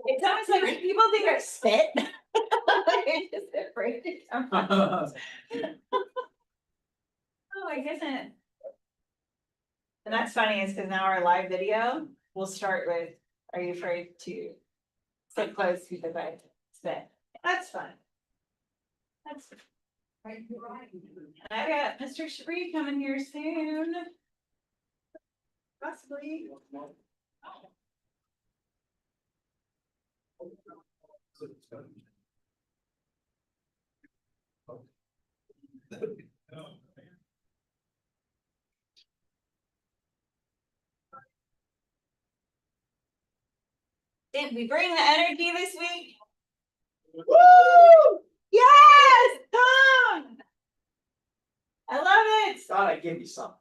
It's almost like when people think I spit. They're just afraid to come out. Oh my goodness. And that's funny is because now our live video will start with, are you afraid to sit close because I spit? That's fun. That's right. And I got Mr. Shabri coming here soon. Possibly. Did we bring the energy this week? Woo! Yes, Tom! I love it. Thought I'd give you something.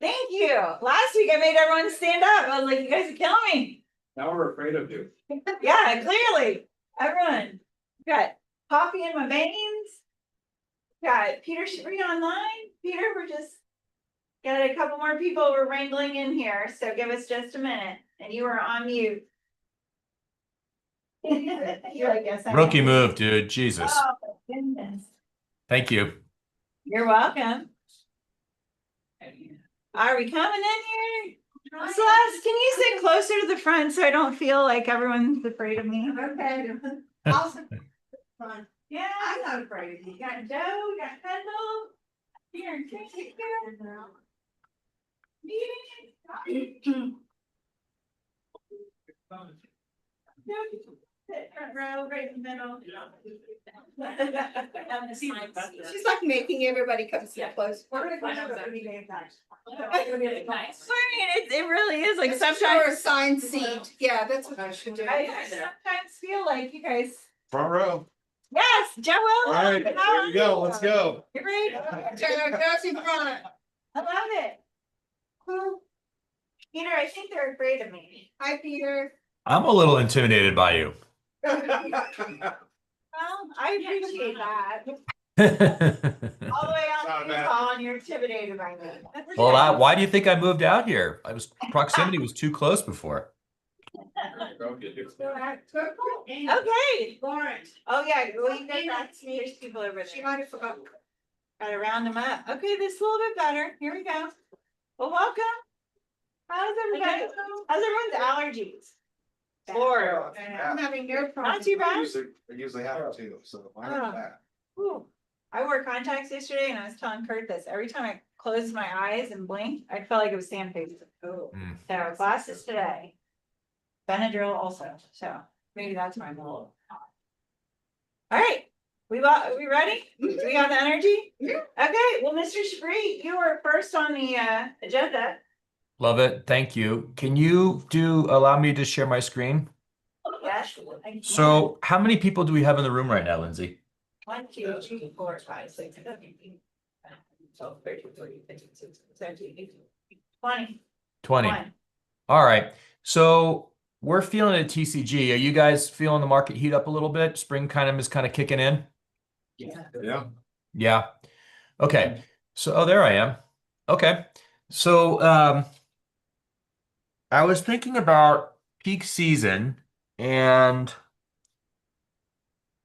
Thank you. Last week I made everyone stand up. I was like, you guys are killing me. Now we're afraid of you. Yeah, clearly. Everyone. Got coffee in my veins. Got Peter Shabri online. Peter, we're just got a couple more people we're wrangling in here. So give us just a minute. And you are on mute. You're like, yes, I am. Rookie move, dude. Jesus. Oh, goodness. Thank you. You're welcome. Are we coming in here? Celeste, can you sit closer to the front so I don't feel like everyone's afraid of me? Okay. Awesome. Fun. Yeah, I'm not afraid of you. You got Joe, you got Kendall. Here, take care. Front row, right in the middle. She's like making everybody come sit close. We're gonna go every day. Nice. I mean, it really is like Or a sometimes assigned seat. Yeah, that's what I should do. I sometimes feel like you guys. Front row. Yes, Joel. All right, here we go. Let's go. You ready? That's in front. I love it. Peter, I think they're afraid of me. Hi, Peter. I'm a little intimidated by you. Well, I appreciate that. All the way out Not to bad. Utah and you're intimidated by me. Well, why do you think I moved out here? Proximity was too close before. Okay. Lawrence. Oh, yeah. Well, you guys asked me. There's people over there. She might have forgotten. Gotta round them up. Okay, this is a little bit better. Here we go. Well, welcome. How's everybody? How's everyone's allergies? Lord. I'm having no problem. Not too bad. I usually have to, so mine Oh. is that. Ooh. I wore contacts yesterday and I was telling Kurt this. Every time I closed my eyes and blinked, I felt like it was sandpaper. Oh. Mm. So glasses today. Benadryl also. So maybe that's my goal. All right. We ready? Do we have the energy? Okay. Well, Mr. Shabri, you were first on the agenda. Love it. Thank you. Can you allow me to share my screen? Yes. So how many people do we have in the room right now, Lindsay? 1, 2, 3, 4, 5, 6, 7, 8, 9, 12, 13, 14, 15, 16, 17, 18, 20. 20. One. All right. So we're feeling it at TCG. Are you guys feeling the market heat up a little bit? Spring is kind of kicking in? Yeah. Yeah. Okay. So, there I am. Okay. So, I was thinking about peak season and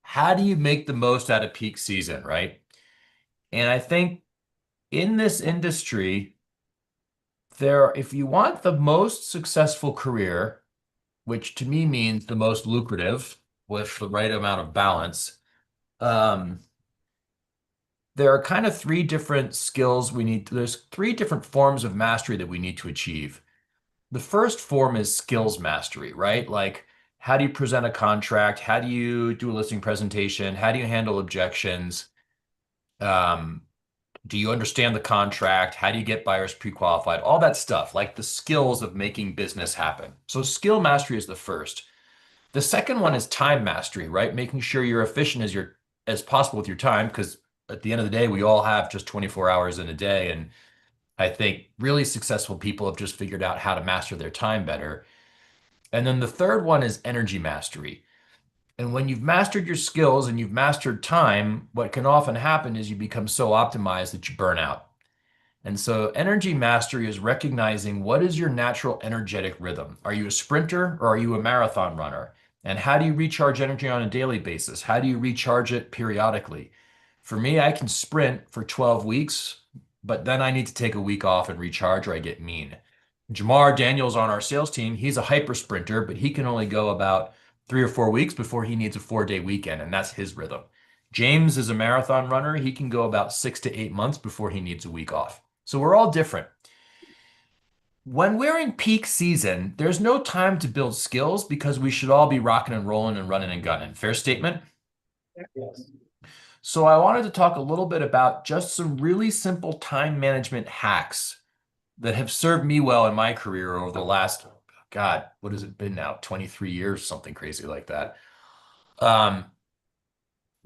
how do you make the most out of peak season, right? And I think in this industry, if you want the most successful career, which to me means the most lucrative with the right amount of balance, there are kind of three different skills there's three different forms of mastery that we need to achieve. The first form is skills mastery, right? Like, how do you present a contract? How do you do a listing presentation? How do you handle objections? Do you understand the contract? How do you get buyers pre-qualified? All that stuff, like the skills of making business happen. So skill mastery is the first. The second one is time mastery, right? Making sure you're efficient as possible with your time, because at the end of the day, we all have just 24 hours in a day. And I think really successful people have just figured out how to master their time better. And then the third one is energy mastery. And when you've mastered your skills and you've mastered time, what can often happen is you become so optimized that you burn out. And so energy mastery is recognizing what is your natural energetic rhythm. Are you a sprinter or are you a marathon runner? And how do you recharge energy on a daily basis? How do you recharge it periodically? For me, I can sprint for 12 weeks, but then I need to take a week off and recharge or I get mean. Jamar Daniels on our sales team, he's a hyper sprinter, but he can only go about 3 or 4 weeks before he needs a 4-day weekend, and that's his rhythm. James is a marathon runner. He can go about 6 to 8 months before he needs a week off. So we're all different. When we're in peak season, there's no time to build skills because we should all be rocking and rolling and running and gunning. Fair statement? Yes. So I wanted to talk a little bit about just some really simple time management hacks that have served me well in my career over the last, God, what has it been now? 23 years, something crazy like that.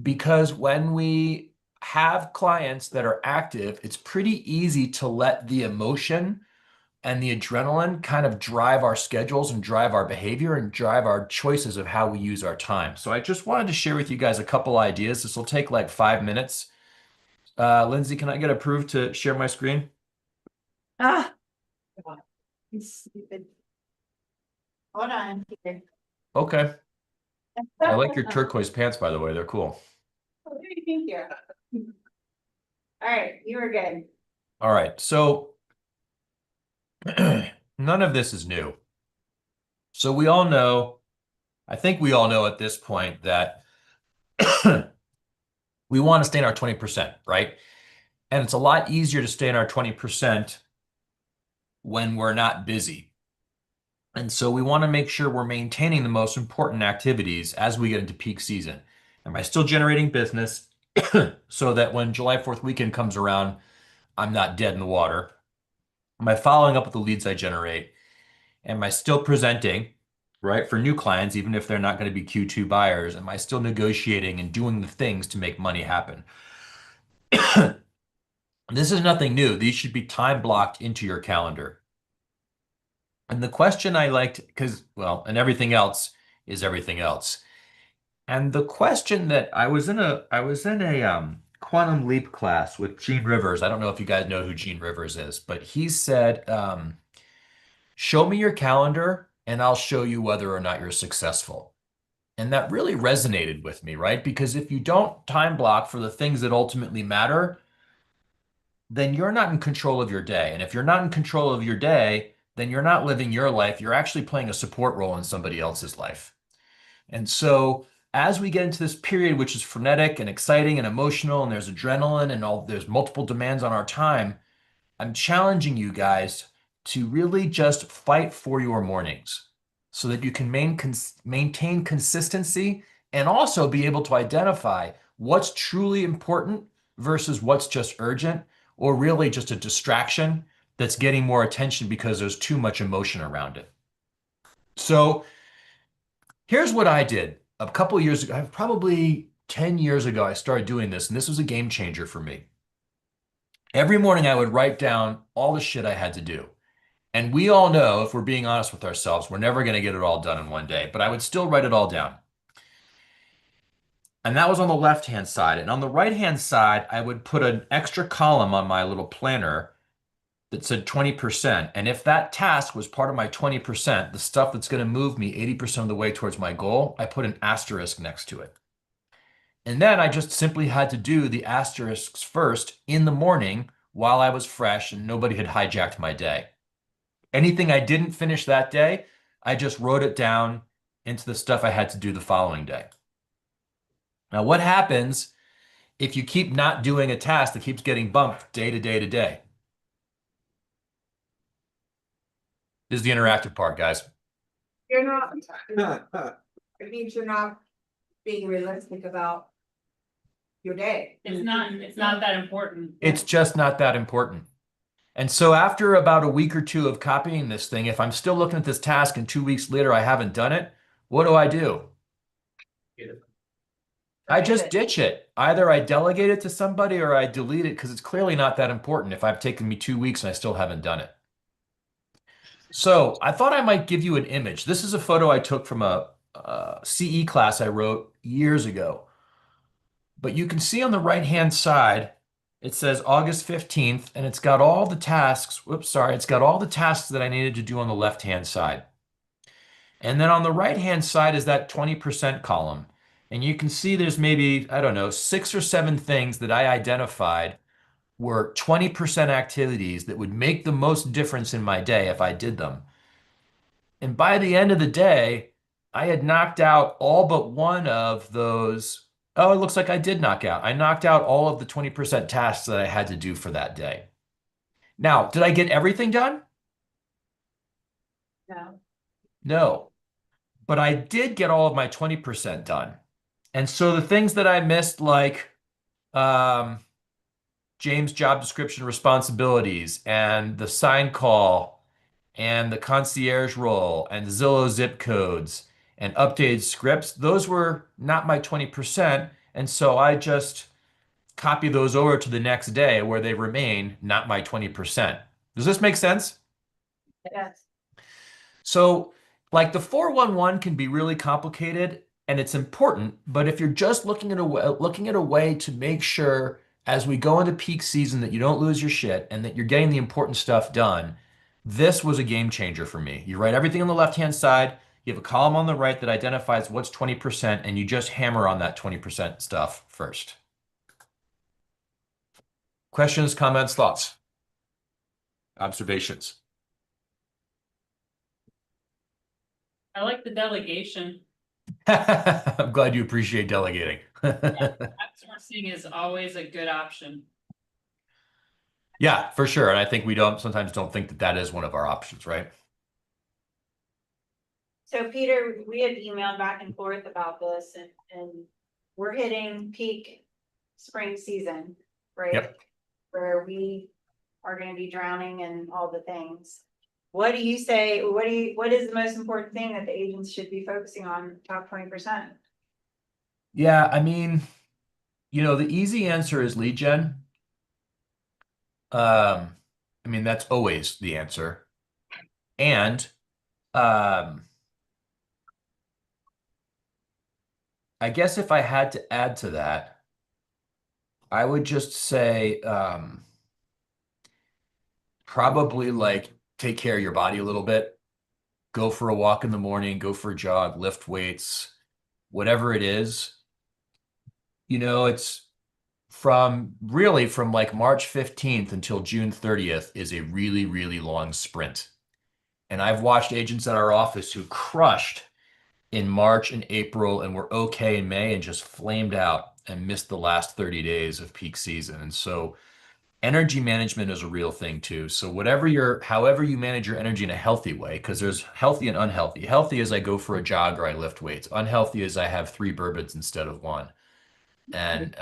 Because when we have clients that are active, it's pretty easy to let the emotion and the adrenaline kind of drive our schedules and drive our behavior and drive our choices of how we use our time. So I just wanted to share with you guys a couple ideas. This will take like 5 minutes. Lindsay, can I get approved to share my screen? Ah. You stupid. Hold on. here. Okay. I like your turquoise pants, by the way. They're cool. What do you think here? All right, you were good. All right. So none of this is new. So we all know, I think we all know at this point that we want to stay in our 20%, right? And it's a lot easier to stay in our 20% when we're not busy. And so we want to make sure we're maintaining the most important activities as we get into peak season. Am I still generating business so that when July 4th weekend comes around, I'm not dead in the water? Am I following up with the leads I generate? Am I still presenting, right, for new clients, even if they're not going to be Q2 buyers? Am I still negotiating and doing the things to make money happen? This is nothing new. These should be time blocked into your calendar. And the question I liked, because, well, and everything else is everything else. And the question that I was in a Quantum Leap class with Gene Rivers. I don't know if you guys know who Gene Rivers is, but he said, show me your calendar and I'll show you whether or not you're successful. And that really resonated with me, right? Because if you don't time block for the things that ultimately matter, then you're not in control of your day. And if you're not in control of your day, then you're not living your life. You're actually playing a support role in somebody else's life. And so as we get into this period, which is frenetic and exciting and emotional, and there's adrenaline and there's multiple demands on our time, I'm challenging you guys to really just fight for your mornings so that you can maintain consistency and also be able to identify what's truly important versus what's just urgent or really just a distraction that's getting more attention because there's too much emotion around it. So here's what I did a couple of years ago, probably 10 years ago, I started doing this, and this was a game changer for me. Every morning I would write down all the shit I had to do. And we all know, if we're being honest with ourselves, we're never going to get it all done in one day, but I would still write it all down. And that was on the left-hand side. And on the right-hand side, I would put an extra column on my little planner that said 20%. And if that task was part of my 20%, the stuff that's going to move me 80% of the way towards my goal, I put an asterisk next to it. And then I just simply had to do the asterisks first in the morning while I was fresh and nobody had hijacked my day. Anything I didn't finish that day, I just wrote it down into the stuff I had to do the following day. Now, what happens if you keep not doing a task that keeps getting bumped day to day to day? This is the interactive part, guys. You're not, it means you're not being realistic about your day. It's not that important. It's just not that important. And so after about a week or two of copying this thing, if I'm still looking at this task and 2 weeks later I haven't done it, what do? I just ditch it. Either I delegate it to somebody or I delete it because it's clearly not that important if I've taken me 2 weeks and I still haven't done it. So I thought I might give you an image. This is a photo I took from a CE class I wrote years ago. But you can see on the right-hand side, it says August 15th, and it's got all the tasks. It's got all the tasks that I needed to do on the left-hand side. And then on the right-hand side is that 20% column. And you can see there's maybe, I don't know, 6 or 7 things that I identified were 20% activities that would make the most difference in my day if I did them. And by the end of the day, I had knocked out all but one of those. Oh, it looks like I did knock out. I knocked out all of the 20% tasks that I had to do for that day. Now, did I get everything done? No. No, but I did get all of my 20% done. And so the things that I missed, like um, James' job description responsibilities and the sign call and the concierge role and Zillow zip codes and updated scripts, those were not my 20%. And so I just copy those over to the next day where they remain not my 20%. Does this make sense? Yes. So, like the 411 can be really complicated and it's important, but if you're just looking at a way to make sure as we go into peak season that you don't lose your shit and that you're getting the important stuff done, this was a game changer for me. You write everything on the left-hand side, you have a column on the right that identifies what's 20%, and you just hammer on that 20% stuff first. Questions, comments, thoughts, observations? I like the delegation. I'm glad you appreciate delegating. Outsourcing is always a good option. Yeah, for sure. And I think we sometimes don't think that that is one of our options, right? So Peter, we had emailed back and forth about this and we're hitting peak spring season, right? Yep. Where we are gonna be drowning in all the things. What do you say, what is the most important thing that the agents should be focusing on top 20%? Yeah, I mean, the easy answer is lead gen. I mean, that's always the answer. And I guess if I had to add to that, I would just say probably like take care of your body a little bit. Go for a walk in the morning, go for a jog, lift weights, whatever it is. It's from like March 15th until June 30th is a really, really long sprint. And I've watched agents at our office who crushed in March and April and were okay in May and just flamed out and missed the last 30 days of peak season. And so energy management is a real thing too. So however you manage your energy in a healthy way, because there's healthy and unhealthy. Healthy is I go for a jog or I lift weights. Unhealthy is I have 3 bourbons instead of 1. And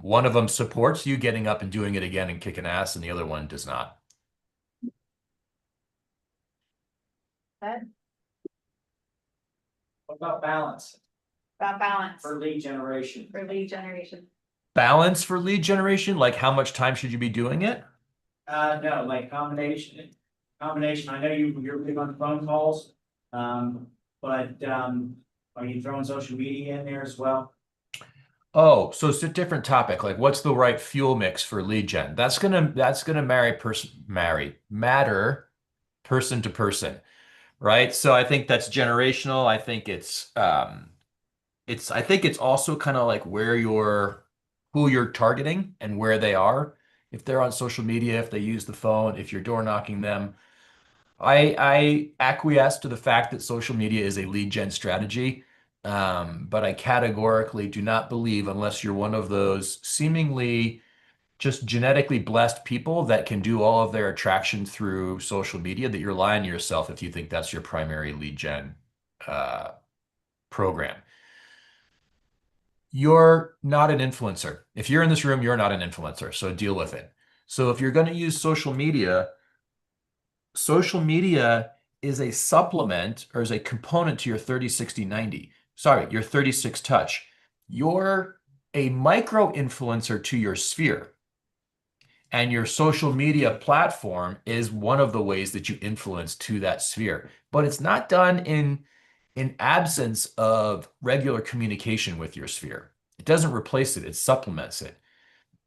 one of them supports you getting up and doing it again and kicking ass, and the other one does not. Ed, What about balance about balance for lead generation? for lead generation? Balance for lead generation, like how much time should you be doing it? No, like combination. I know you're big on phone calls, but are you throwing social media in there as well? Oh, so it's a different topic. Like, what's the right fuel mix for lead gen? That's gonna matter person to person, right? So I think that's generational. I think it's also kind of like who you're targeting and where they are. If they're on social media, if they use the phone, if you're door knocking them. I acquiesce to the fact that social media is a lead gen strategy. But I categorically do not believe, unless you're one of those seemingly just genetically blessed people that can do all of their attraction through social media, that you're lying to yourself if you think that's your primary lead gen program. You're not an influencer. If you're in this room, you're not an influencer, so deal with it. So if you're going to use social media is a supplement or is a component to your 30, 60, 90. Sorry, your 36 touch. You're a micro influencer to your sphere. And your social media platform is one of the ways that you influence to that sphere. But it's not done in absence of regular communication with your sphere. It doesn't replace it, it supplements it.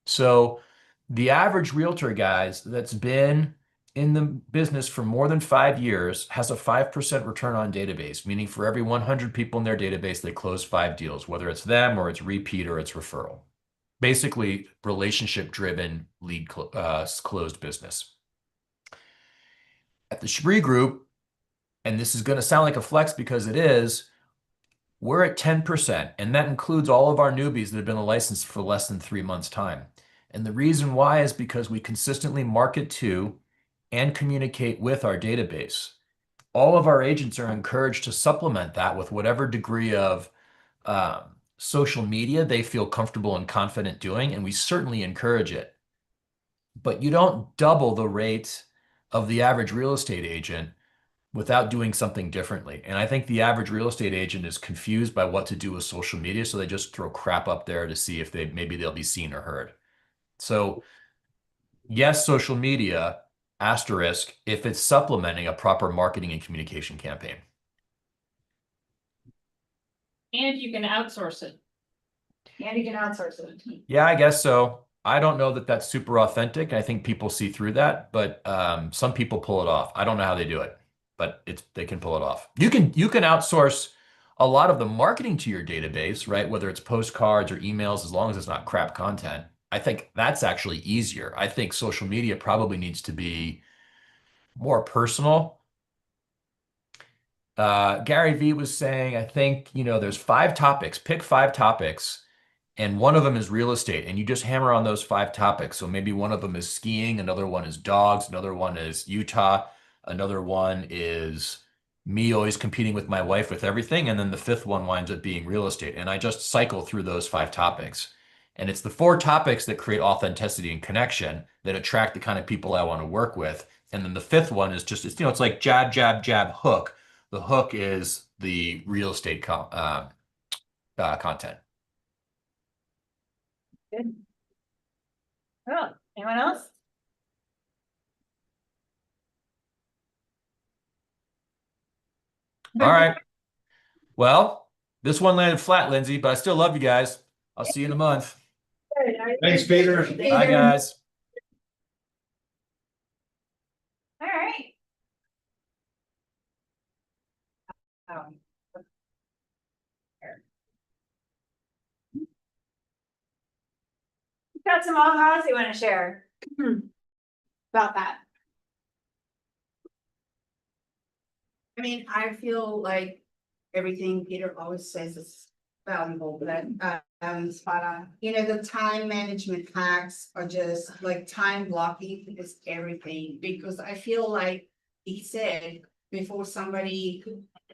So the average realtor, guys, that's been in the business for more than 5 years has a 5% return on database, meaning for every 100 people in their database, they close 5 deals, whether it's them or it's repeat or it's referral. Basically, relationship-driven lead closed business. At the Spree Group, and this is going to sound like a flex because it is, we're at 10%, and that includes all of our newbies that have been licensed for less than 3 months' time. And the reason why is because we consistently market to and communicate with our database. All of our agents are encouraged to supplement that with whatever degree of social media they feel comfortable and confident doing, and we certainly encourage it. But you don't double the rate of the average real estate agent without doing something differently. And I think the average real estate agent is confused by what to do with social media, so they just throw crap up there to see if maybe they'll be seen or heard. So yes, social media, asterisk, if it's supplementing a proper marketing and communication campaign. And you can outsource it. And you can outsource it. Yeah, I guess so. I don't know that that's super authentic. I think people see through that, but some people pull it off. I don't know how they do it, but they can pull it off. You can outsource a lot of the marketing to your database, right? Whether it's postcards or emails, as long as it's not crap content. I think that's actually easier. I think social media probably needs to be more personal. Gary Vee was saying, I think, there's 5 topics, pick 5 topics, and one of them is real estate, and you just hammer on those 5 topics. So maybe one of them is skiing, another one is dogs, another one is Utah, another one is me always competing with my wife with everything, and then the 5th one winds up being real estate. And I just cycle through those 5 topics. And it's the 4 topics that create authenticity and connection that attract the kind of people I want to work with. And then the 5th one is just, it's like jab, jab, jab, hook. The hook is the real estate content. Good. Oh, anyone else? All right. Well, this one landed flat, Lindsay, but I still love you guys. I'll see you in a month. Thanks, Peter. Bye, guys. All right. Got some ahas you want to share about that? I mean, I feel like everything Peter always says is valuable, but Spot on. the time management hacks are just like time blocking is everything, because I feel like he said before somebody,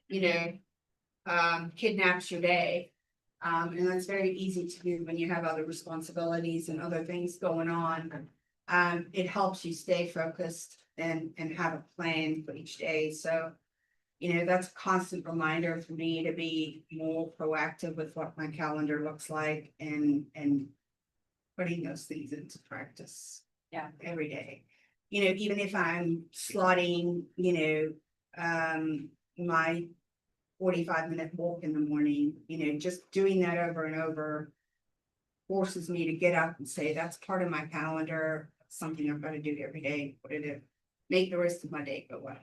kidnaps your day. And that's very easy to do when you have other responsibilities and other things going on. It helps you stay focused and have a plan for each day. So, that's a constant reminder for me to be more proactive with what my calendar looks like and putting those things into practice. Yeah. Every day. Even if I'm slotting, my 45-minute walk in the morning, just doing that over and over forces me to get up and say, that's part of my calendar, something I've got to do every day, put it in, make the rest of my day go well.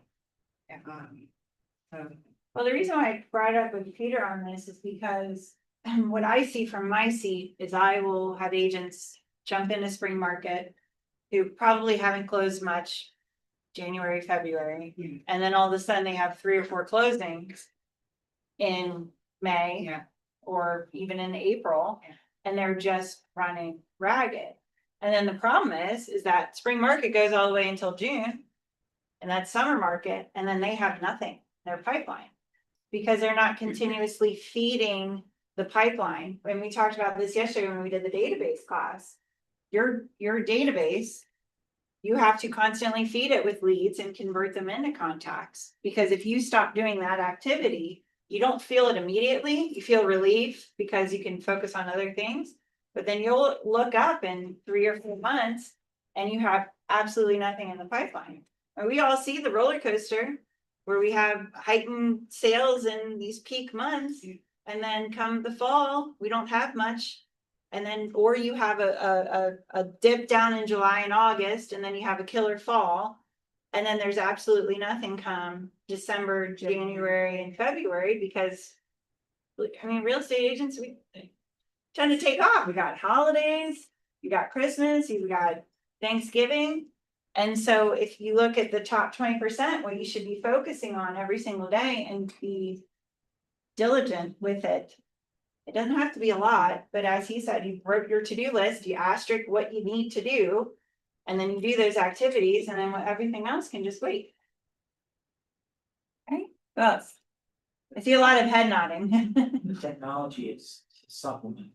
Well, the reason why I brought up with Peter on this is because what I see from my seat is I will have agents jump into spring market who probably haven't closed much January, February, and then all of a sudden they have 3 or 4 closings in May. Yeah. Or even in April, and they're just running ragged. And then the problem is that spring market goes all the way until June. And that's summer market, and then they have nothing, their pipeline. Because they're not continuously feeding the pipeline. When we talked about this yesterday when we did the database class, your database, you have to constantly feed it with leads and convert them into contacts. Because if you stop doing that activity, you don't feel it immediately. You feel relief because you can focus on other things, but then you'll look up in 3 or 4 months and you have absolutely nothing in the pipeline. And we all see the roller coaster where we have heightened sales in these peak months, and then come the fall, we don't have much. And then, or you have a dip down in July and August, and then you have a killer fall. And then there's absolutely nothing come December, January and February because. I mean, real estate agents, we tend to take off. We got holidays, you got Christmas, you got Thanksgiving. And so if you look at the top 20%, what you should be focusing on every single day and be diligent with it. It doesn't have to be a lot, but as he said, you wrote your to-do list, you asterisk what you need to do. And then you do those activities and then everything else can just wait. Okay, well, I see a lot of head nodding. The technology is a supplement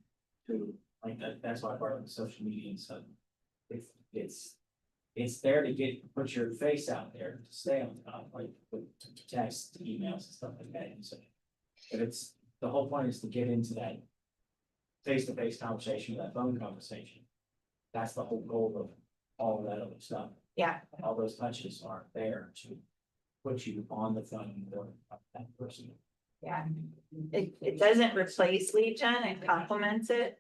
to, like, that's why I brought up the social media and stuff. It's there to put your face out there, to stay on top, like, with text, emails and stuff like that, and so. But the whole point is to get into that face-to-face conversation, that phone conversation. That's the whole goal of all of that other stuff. Yeah, All those touches are there to put you on the phone with that person. yeah. It doesn't replace lead gen, it complements it.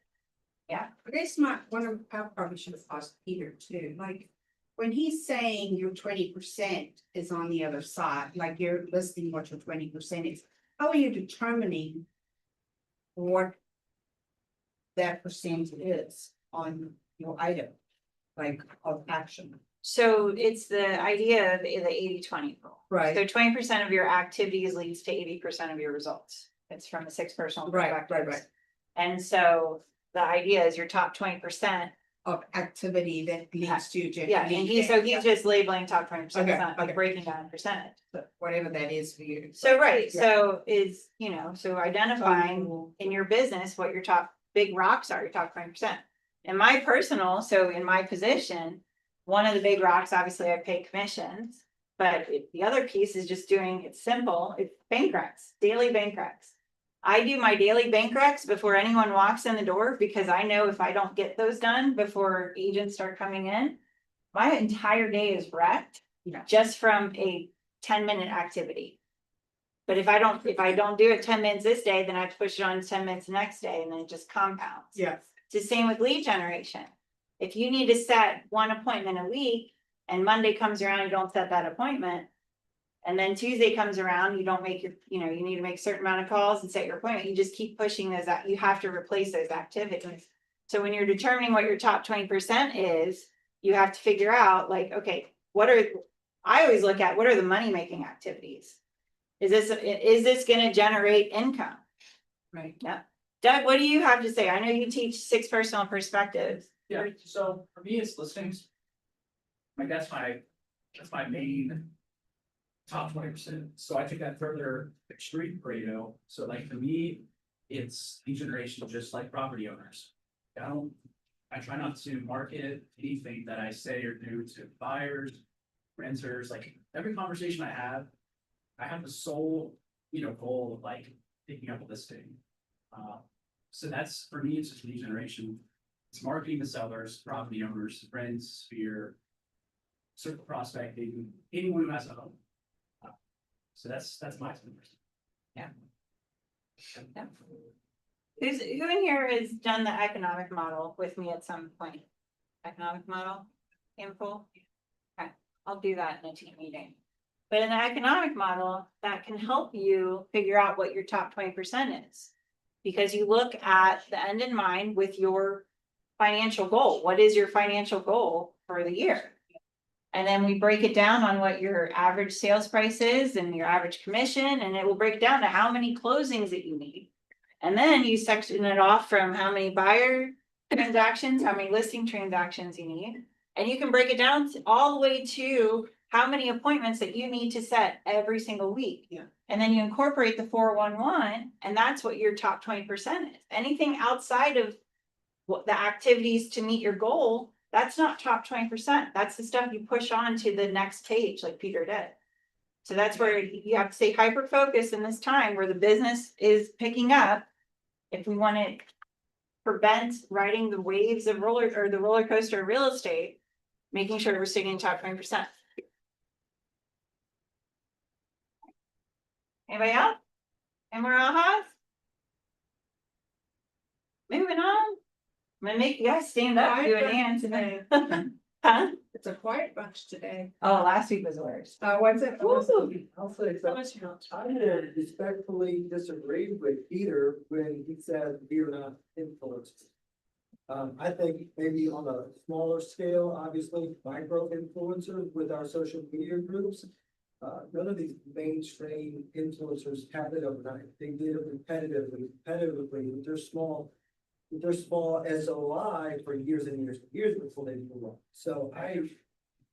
I guess one of I probably should have asked Peter too, like. When he's saying your 20% is on the other side, like you're listing what your 20% is, how are you determining? What. That percent is on your item, like of action, So it's the idea of the 80-20 rule. right? So 20% of your activities leads to 80% of your results. It's from a 6 personal Right. perspective. And so the idea is your top 20%. Of activity that leads to. Yeah, and he's just labeling top 20%, it's Okay, not like okay. breaking down percentage. But whatever that is for you. So, right, Yeah. so is, so identifying in your business what your top big rocks are, your top 20%. In my personal, so in my position, one of the big rocks, obviously I pay commissions. But the other piece is just it's simple, it's bank recs, daily bank recs. I do my daily bank recs before anyone walks in the door because I know if I don't get those done before agents start coming in, my entire day is wrecked. Yeah. Just from a 10-minute activity. But if I don't do it 10 minutes this day, then I have to push it on 10 minutes the next day and then it just compounds. Yeah. It's the same with lead generation. If you need to set one appointment a week and Monday comes around, you don't set that appointment. And then Tuesday comes around, you don't make you need to make a certain amount of calls and set your appointment. You just keep pushing those out. You have to replace those activities. So when you're determining what your top 20% is, you have to figure out like, okay, I always look at what are the money making activities? Is this gonna generate income? Right. Yeah. Doug, what do you have to say? I know you teach 6 personal perspectives. Yeah, so for me, it's listings. Like that's my main top 20%. So I take that further extreme Pareto. So like for me, it's lead generation, just like property owners. I try not to market anything that I say or do to buyers, renters, like every conversation I have the sole, goal of like picking up a listing. So that's, for me, it's just lead generation. It's marketing the sellers, property owners, friends, sphere, circle prospecting, anyone who has a home. So that's my 10%. Yeah. Who in here has done the economic model with me at some point? Economic model, info? Okay, I'll do that in a team meeting. But in the economic model, that can help you figure out what your top 20% is. Because you look at the end in mind with your financial goal. What is your financial goal for the year? And then we break it down on what your average sales price is and your average commission, and it will break down to how many closings that you need. And then you section it off from how many buyer transactions, how many listing transactions you need. And you can break it down all the way to how many appointments that you need to set every single week. Yeah. And then you incorporate the 411, and that's what your top 20% is. Anything outside of what the activities to meet your goal, that's not top 20%. That's the stuff you push on to the next page, like Peter did. So that's where you have to stay hyper focused in this time where the business is picking up. If we want to prevent riding the waves of the roller coaster of real estate, making sure we're sticking in top 20%. Anybody else? And we're all moving on. I'm gonna make you guys stand up, do a dance. Huh? It's a quiet bunch today. Oh, last week was the worst. What's it? I'll say How something. much you want? I'm gonna respectfully disagree with Peter when he said we are not influencers. I think maybe on a smaller scale, obviously micro influencers with our social media groups. None of these mainstream influencers have it overnight. They did it repetitively with their small SOI for years and years and years before they move on. So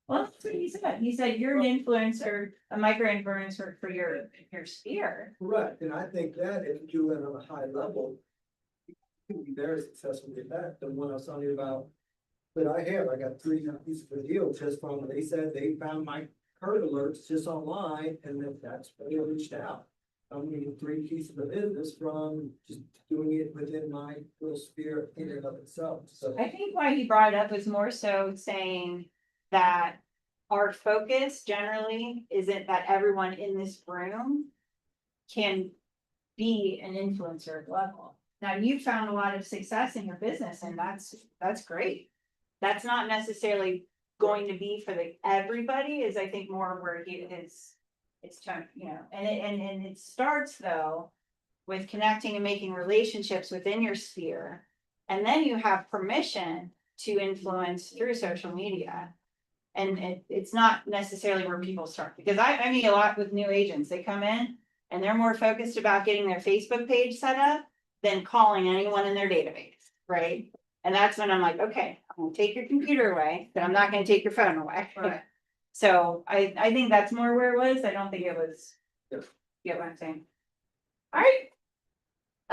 Well, that's what he said. He said you're an influencer, a micro influencer for your sphere. correct, and I think that if you do it on a high level, you can be very successful with that. The one I was talking about, that I got 3 pieces of deal just from, they said they found my card alerts just online, and then that's when they reached out. I'm getting 3 pieces of business from just doing it within my little sphere in and of itself, so. I think why he brought it up was more so saying that our focus generally isn't that everyone in this room can be an influencer level. Now, you found a lot of success in your business and that's great. That's not necessarily going to be for everybody is I think more where it's time, you know, and it starts though with connecting and making relationships within your sphere. And then you have permission to influence through social media. And it's not necessarily where people start, because I meet a lot with new agents, they come in and they're more focused about getting their Facebook page set up than calling anyone in their database, right? And that's when I'm like, okay, I'm gonna take your computer away, but I'm not gonna take your phone away. Right. So I think that's more where it was, I don't think it was, you get what I'm saying? All right.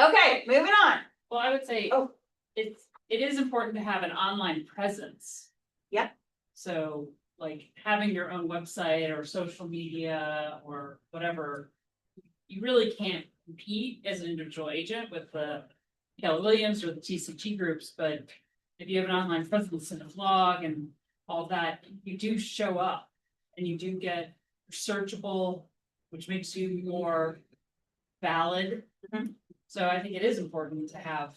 Okay, moving on. Well, I would say. Oh. It is important to have an online presence. Yep. So like having your own website or social media or whatever. You really can't compete as an individual agent with the Keller Williams or the TCG groups, but if you have an online presence and a blog and all that, you do show up. And you do get searchable, which makes you more valid. Mhm. So I think it is important to have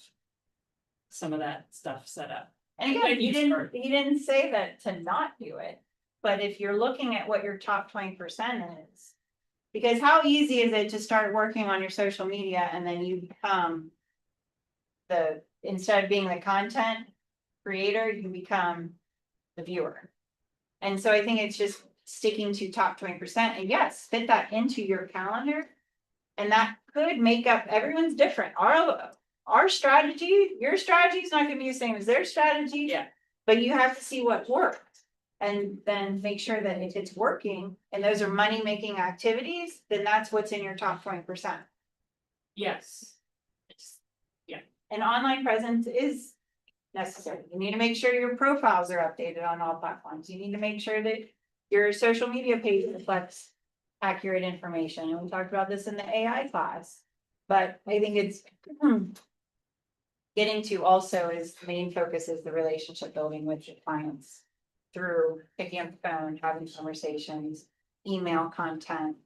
some of that stuff set up. And again, When you start. he didn't say that to not do it, but if you're looking at what your top 20% is. Because how easy is it to start working on your social media and then you become instead of being the content creator, you become the viewer. And so I think it's just sticking to top 20% and yes, fit that into your calendar. And that could make up, everyone's different. Our strategy, your strategy is not gonna be the same as their strategy. Yeah. But you have to see what worked. And then make sure that if it's working and those are money making activities, then that's what's in your top 20%. Yes. And online presence is necessary. You need to make sure your profiles are updated on all platforms. You need to make sure that your social media page reflects accurate information. And we talked about this in the AI class. But I think it's getting to also is the main focus is the relationship building with your clients through picking up the phone, having conversations, email content,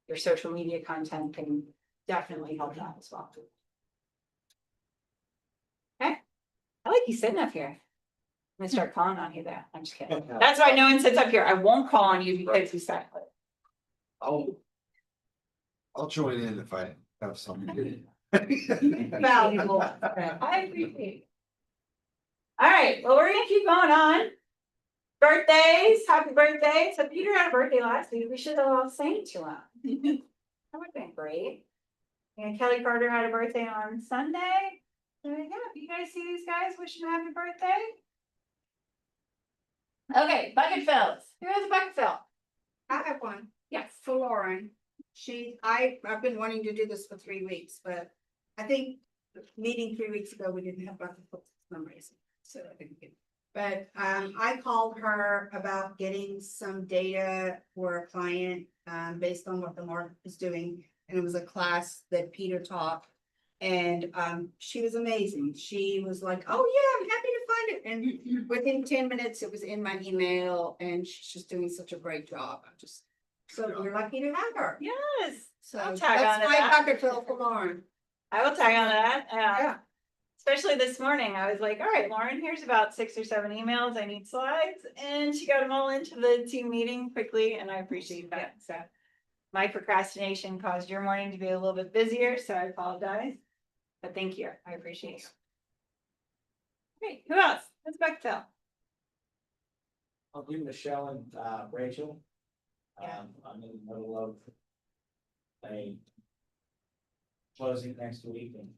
your social media content can definitely help that as well. Okay, I like you sitting up here. I'm gonna start calling on you there. I'm just kidding. That's why no one sits up here. I won't call on you because you sat. I'll join in if I have something. Valuable. I appreciate it. All right, well, we're gonna keep going on. Birthdays, happy birthday. So Peter had a birthday last week. We should have all sang to him. That would have been great. And Kelly Carter had a birthday on Sunday. So yeah, you guys see these guys, wish him happy birthday. Okay, bucket fills. Who has a bucket fill? I have one. Yes. For Lauren. I've been wanting to do this for 3 weeks, but I think the meeting 3 weeks ago, we didn't have bucket fills for some reason. So I didn't get. But I called her about getting some data for a client based on what the market is doing. And it was a class that Peter taught. And she was amazing. She was like, oh yeah, I'm happy to find it. And within 10 minutes, it was in my email and she's just doing such a great job. So we're lucky to have her. Yes. So I'll that's tag on to my that. bucket fill for Lauren. I will tag on to that. Yeah. Especially this morning, I was like, all right, Lauren, here's about 6 or 7 emails. I need slides. And she got them all into the team meeting quickly, and I appreciate that. So my procrastination caused your morning to be a little bit busier, so I apologize. But thank you. I appreciate it. Great. Who else? Let's Bechtel. I'll do Michelle and Rachel. Yeah. I'm in the middle of a closing next week, and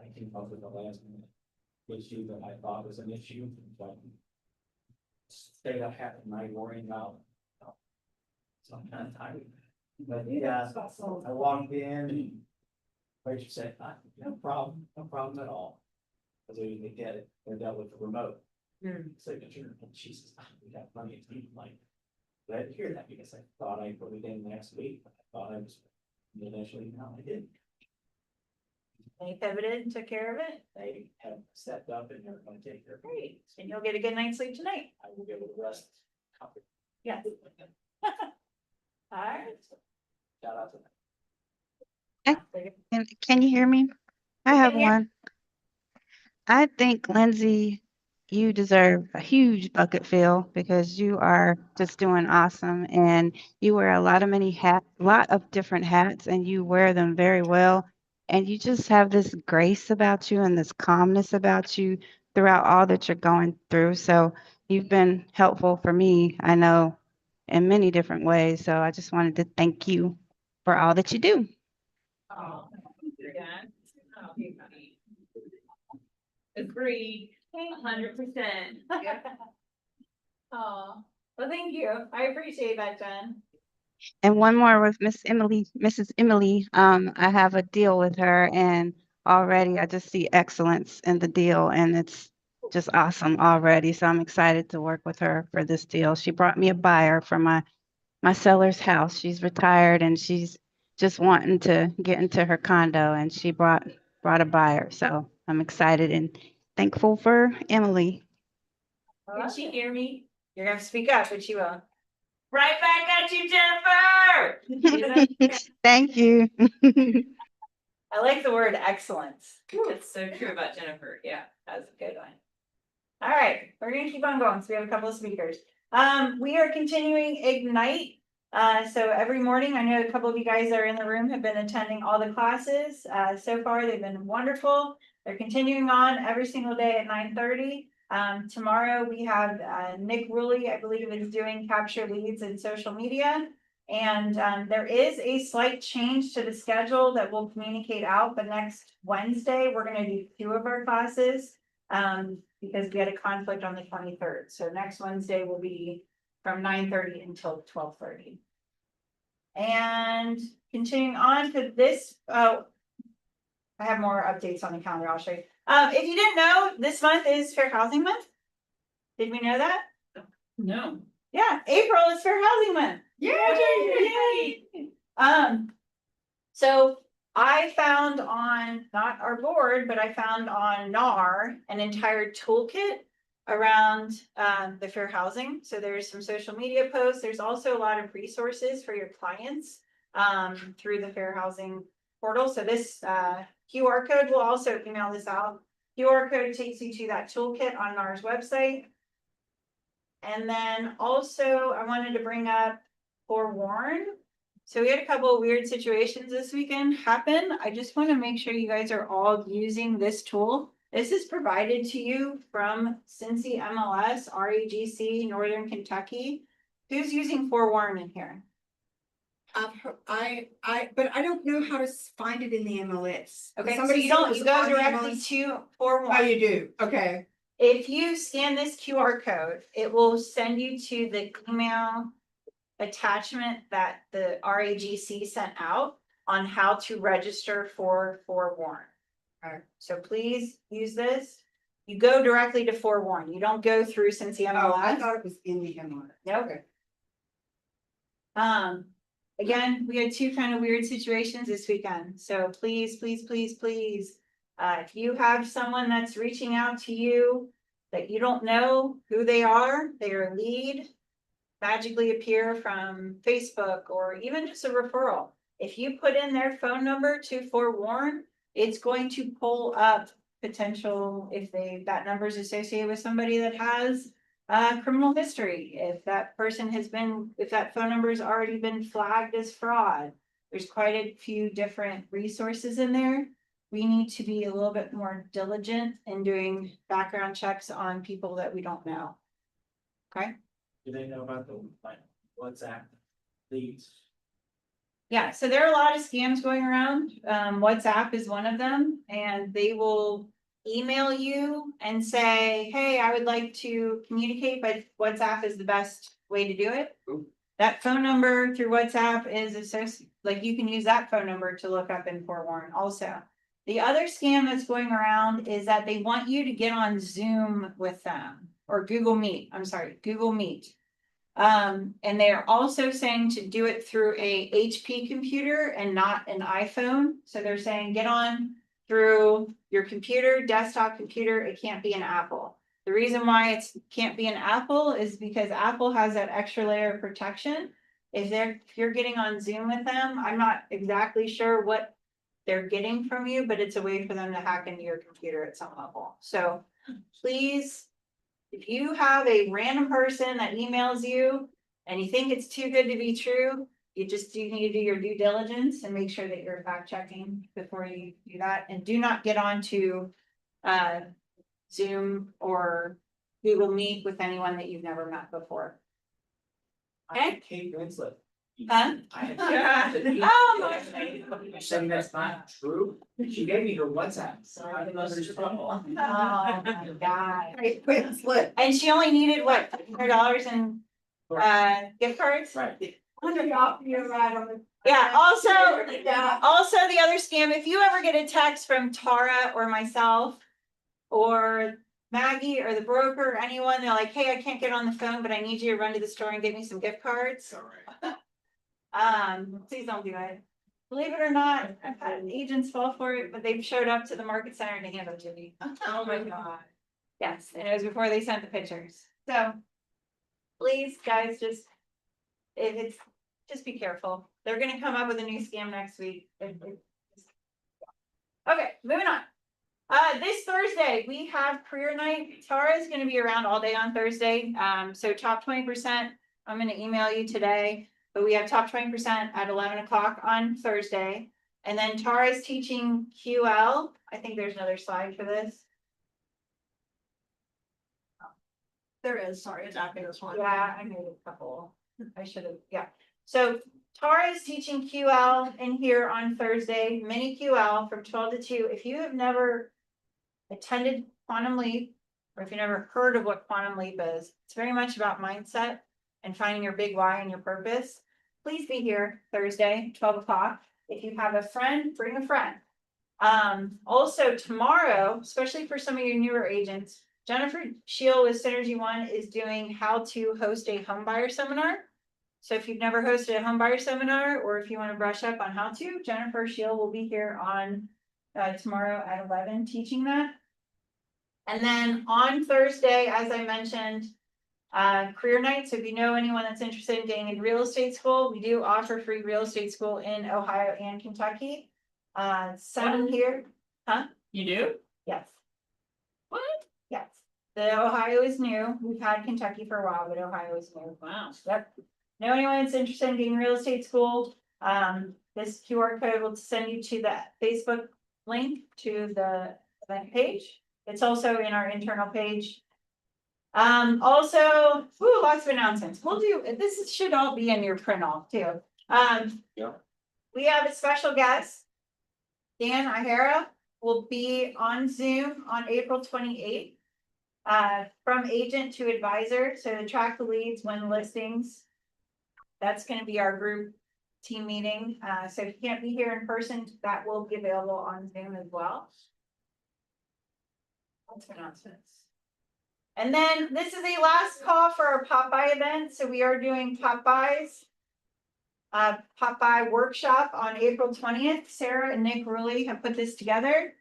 I came up with the last minute issue that I thought was an issue, but stayed up half the night worrying about. So I'm kind of tired. But yeah, I walked in and Rachel said, no problem at all. Because they get it, they're dealt with the remote signature, and she says, we got plenty of time, like. Glad to hear that, because I thought I put it in last week, but I thought I was, eventually, no, I didn't. They pivoted and took care of it. They have stepped up and they're gonna take care of it. Great. And you'll get a good night's sleep tonight. I will be able to rest. comfortably. Yes. All right. Shout out to them. Can you hear me? I have hear- one. I think, Lindsay, you deserve a huge bucket fill because you are just doing awesome, and you wear a lot of different hats, and you wear them very well. And you just have this grace about you and this calmness about you throughout all that you're going through. So you've been helpful for me, I know, in many different ways. So I just wanted to thank you for all that you do. Oh, yeah. Oh, you funny. Agreed, 100%. Oh, well, thank you. I appreciate that, Jen. And one more with Mrs. Emily. I have a deal with her, and already I just see excellence in the deal, and it's just awesome already. So I'm excited to work with her for this deal. She brought me a buyer for my seller's house. She's retired and she's just wanting to get into her condo, and she brought a buyer. So I'm excited and thankful for Emily. Did she hear me? You're gonna speak up, but she won't. Right back at you, Jennifer. Thank you. I like the word excellence. It's so true about Jennifer, yeah. That's a good one. All right, we're gonna keep on going. So we have a couple of speakers. We are continuing Ignite. So every morning, I know a couple of you guys that are in the room have been attending all the classes. So far, they've been wonderful. They're continuing on every single day at 9:30. Tomorrow we have Nick Ruley, I believe, is doing capture leads in social media. And there is a slight change to the schedule that we'll communicate out, but next Wednesday, we're gonna do 2 of our classes. Because we had a conflict on the 23rd. So next Wednesday will be from 9:30 until 12:30. And continuing on to this, I have more updates on the calendar, I'll show you. If you didn't know, this month is Fair Housing Month. Did we know that? No. Yeah, April is Fair Housing Month. Yay! So I found on, not our board, but I found on NAR an entire toolkit around the fair housing. So there's some social media posts. There's also a lot of resources for your clients through the fair housing portal. So this QR code, will also email this out. QR code takes you to that toolkit on NAR's website. And then also I wanted to bring up forewarn. So we had a couple of weird situations this weekend happen. I just want to make sure you guys are all using this tool. This is provided to you from Cincy MLS, REGC, Northern Kentucky. Who's using forewarn in here? But I don't know how to find it in the MLS. Okay, so Somebody you don't, said you it was go on the directly MLS. to Oh, forewarn. you do, okay. If you scan this QR code, it will send you to the email attachment that the RAGC sent out on how to register for forewarn. Okay. So please use this. You go directly to forewarn. You don't go through Cincy Oh, I MLS. thought it was in the MLS. Nope. Again, we had 2 kind of weird situations this weekend. So please, if you have someone that's reaching out to you that you don't know who they are a lead, magically appear from Facebook or even just a referral. If you put in their phone number to forewarn, it's going to pull up potential, if that number is associated with somebody that has criminal history, if that person has been, if that phone number has already been flagged as fraud. There's quite a few different resources in there. We need to be a little bit more diligent in doing background checks on people that we don't know. Okay? Do they know about the, like, WhatsApp leads? Yeah, so there are a lot of scams going around. WhatsApp is one of them, and they will email you and say, hey, I would like to communicate, but WhatsApp is the best way to do it. Ooh. That phone number through WhatsApp is associated, like you can use that phone number to look up in Fort Warren also. The other scam that's going around is that they want you to get on Zoom with them or Google Meet. I'm sorry, Google Meet. And they are also saying to do it through a HP computer and not an iPhone. So they're saying get on through your computer, desktop computer. It can't be an Apple. The reason why it can't be an Apple is because Apple has that extra layer of protection. If you're getting on Zoom with them, I'm not exactly sure what they're getting from you, but it's a way for them to hack into your computer at some level. So please, if you have a random person that emails you and you think it's too good to be true, you need to do your due diligence and make sure that you're fact checking before you do that. And do not get onto Zoom or Google Meet with anyone that you've never met before. I had Kate Winslet. Huh? I had. Oh, my You're saying that's not true? She gave me her WhatsApp, so I don't know there's trouble. Oh my God. Winslet. And she only needed what, $100 in gift cards? Right. Yeah, also the other scam, if you ever get a text from Tara or myself or Maggie or the broker or anyone, they're like, hey, I can't get on the phone, but I need you to run to the store and get me some gift cards. All right. Please don't do it. Believe it or not, I've had agents fall for it, but they've showed up to the market center to hand them to me. Oh my God. Yes, and it was before they sent the pictures. So please, guys, just be careful. They're gonna come up with a new scam next week. Okay, moving on. This Thursday, we have career night. Tara is gonna be around all day on Thursday. So top 20%, I'm gonna email you today. But we have top 20% at 11 o'clock on Thursday. And then Tara is teaching QL. I think there's another slide for this. There is, sorry, it's after this one. Yeah, I made a couple. I should have, yeah. So Tara is teaching QL in here on Thursday, mini QL from 12 to 2. If you have never attended Quantum Leap, or if you never heard of what Quantum Leap is, it's very much about mindset and finding your big why and your purpose. Please be here Thursday, 12 o'clock. If you have a friend, bring a friend. Also tomorrow, especially for some of your newer agents, Jennifer Shield with Synergy One is doing how to host a home buyer seminar. So if you've never hosted a home buyer seminar, or if you want to brush up on how to, Jennifer Shield will be here on tomorrow at 11 teaching that. And then on Thursday, as I mentioned, career night. So if you know anyone that's interested in getting into real estate school, we do offer free real estate school in Ohio and Kentucky. Someone here, You do? yes, What? yes. The Ohio is new. We've had Kentucky for a while, but Ohio is new. Wow. Yep. Know anyone that's interested in getting real estate school? This QR code will send you to the Facebook link to the event page. It's also in our internal page. Also, lots of announcements. We'll do, this should all be in your print off too. Yeah. We have a special guest. Dan Ihara will be on Zoom on April 28th. From agent to advisor, so to track the leads, win listings. That's gonna be our group team meeting. So if you can't be here in person, that will be available on Zoom as well. Lots of announcements. And then this is a last call for our Popeye event. So we are doing Popeyes. Popeye workshop on April 20th. Sarah and Nick Rulli have put this together.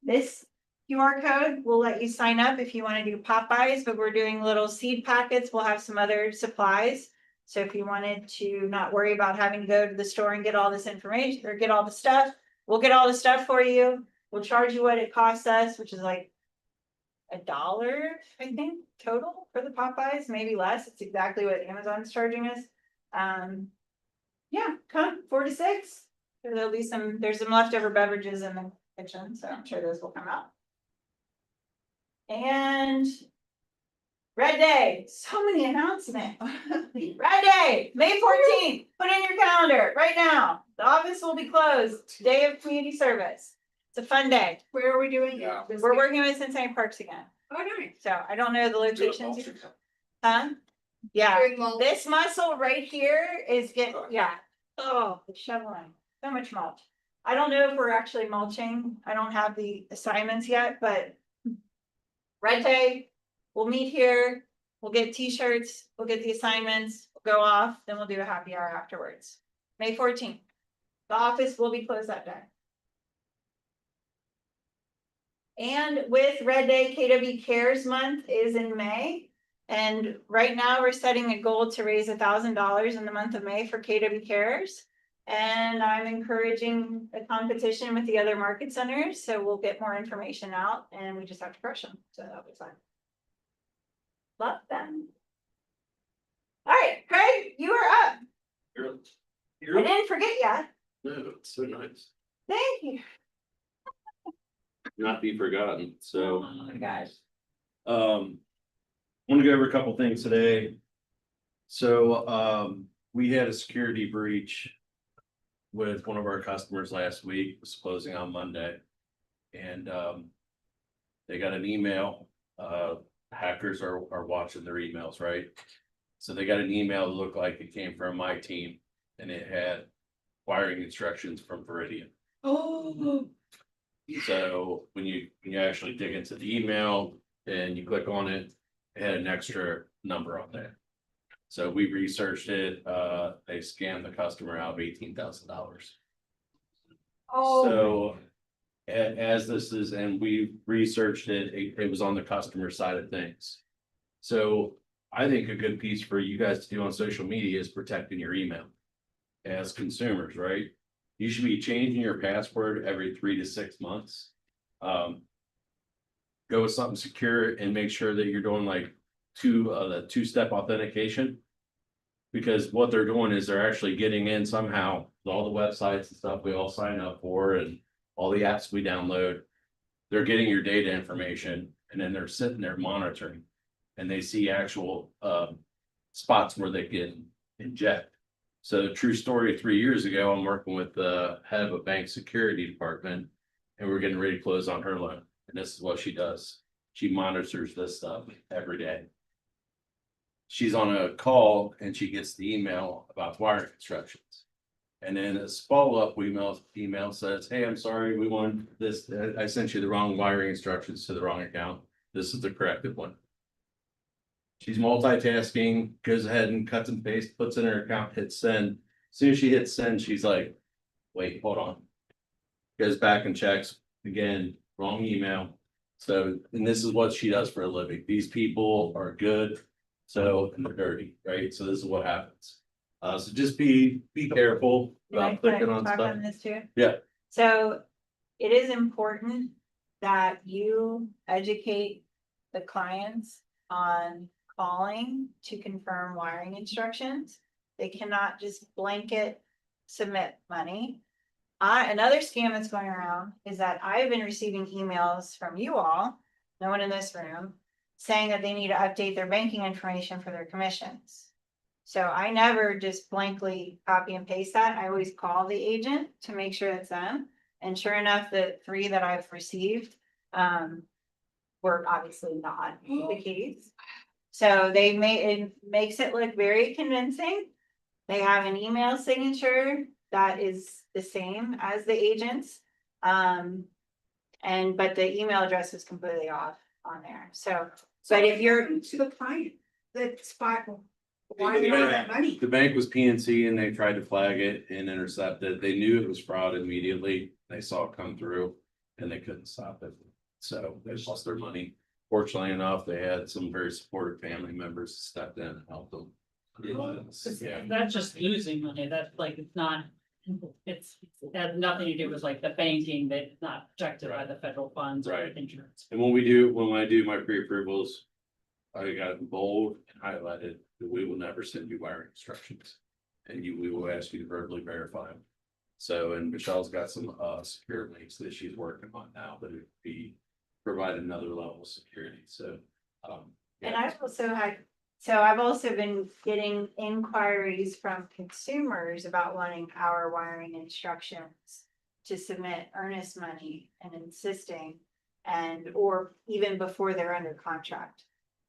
This QR code will let you sign up if you want to do Popeyes, but we're doing little seed packets. We'll have some other supplies. So if you wanted to not worry about having to go to the store and get all this information or get all the stuff, we'll get all the stuff for you. We'll charge you what it costs us, which is like $1, I think, total for the Popeyes, maybe less. It's exactly what Amazon's charging us. Yeah, come 4 to 6. There'll be there's some leftover beverages in the kitchen, so I'm sure those will come out. And Red Day, so many announcements. Red Day, May 14th, put in your calendar right now. The office will be closed, day of community service. It's a fun day. Where are we doing it? Yeah. This We're week? working with Cincinnati Parks again, Oh, nice. so I don't know the locations. Huh? Yeah, Doing mulch. this muscle right here is getting, yeah, oh, the shoveling, so much mulch. I don't know if we're actually mulching, I don't have the assignments yet, but. Red Day, we'll meet here, we'll get t-shirts, we'll get the assignments, we'll go off, then we'll do a happy hour afterwards. May 14th, the office will be closed that day. And with Red Day, KW Cares Month is in May. And right now we're setting a goal to raise $1,000 in the month of May for KW Cares. And I'm encouraging a competition with the other market centers, so we'll get more information out and we just have to crush them, so that'll be fun. Love them. All right, Craig, you are up. I didn't forget ya. No, it's so nice. Thank you. Not be forgotten, so, Oh my gosh. want to go over a couple things today. So, we had a security breach with one of our customers last week, was closing on Monday. And, they got an email, hackers are watching their emails, right? So they got an email that looked like it came from my team and it had wiring instructions from Veridian. Oh. So when you actually dig into the email and you click on it, it had an extra number on there. So we researched it, they scammed the customer out of $18,000. Oh, So as this is, and we researched it, it was on the customer side of things. So I think a good piece for you guys to do on social media is protecting your email as consumers, right? You should be changing your password every 3 to 6 months. Go with something secure and make sure that you're doing like the two-step authentication. Because what they're doing is they're actually getting in somehow, all the websites and stuff we all sign up for and all the apps we download. They're getting your data information and then they're sitting there monitoring. And they see actual spots where they can inject. So true story, 3 years ago, I'm working with the head of a bank security department and we're getting ready to close on her loan. And this is what she does. She monitors this stuff every day. She's on a call and she gets the email about wiring instructions. And then this follow-up email says, hey, I'm sorry, we want this, I sent you the wrong wiring instructions to the wrong account. This is the corrected one. She's multitasking, goes ahead and cuts and pastes, puts in her account, hits send. As soon as she hits send, she's like, wait, hold on. Goes back and checks again, wrong email. So, and this is what she does for a living. These people are good, so, and they're dirty, right? So this is what happens. So just be careful can I about clicking on talk stuff. on this too? Yeah. So it is important that you educate the clients on calling to confirm wiring instructions. They cannot just blanket submit money. Another scam that's going around is that I've been receiving emails from you all, no one in this room, saying that they need to update their banking information for their commissions. So I never just blankly copy and paste that. I always call the agent to make sure it's them. And sure enough, the 3 that I've received were obviously not the case. So it makes it look very convincing. They have an email signature that is the same as the agent's. But the email address is completely off on there. So, but if you're To the client, the spot, why do you have that money? The bank was PNC and they tried to flag it and intercept it. They knew it was fraud immediately. They saw it come through and they couldn't stop it. So they lost their money. Fortunately enough, they had some very supportive family members stepped in and helped them. Yeah. That's just losing money, that's like, it's not It's, it had nothing to do with like the banking, that's not protected by the federal funds or Right. insurance. And when I do my pre-approvals, I got it bold and highlighted that we will never send you wiring instructions. And we will ask you to verbally verify them. So, and Michelle's got some secure links that she's working on now that would be provide another level of security, so. And yeah. I've also had, so I've also been getting inquiries from consumers about wanting our wiring instructions to submit earnest money and insisting, and, or even before they're under contract.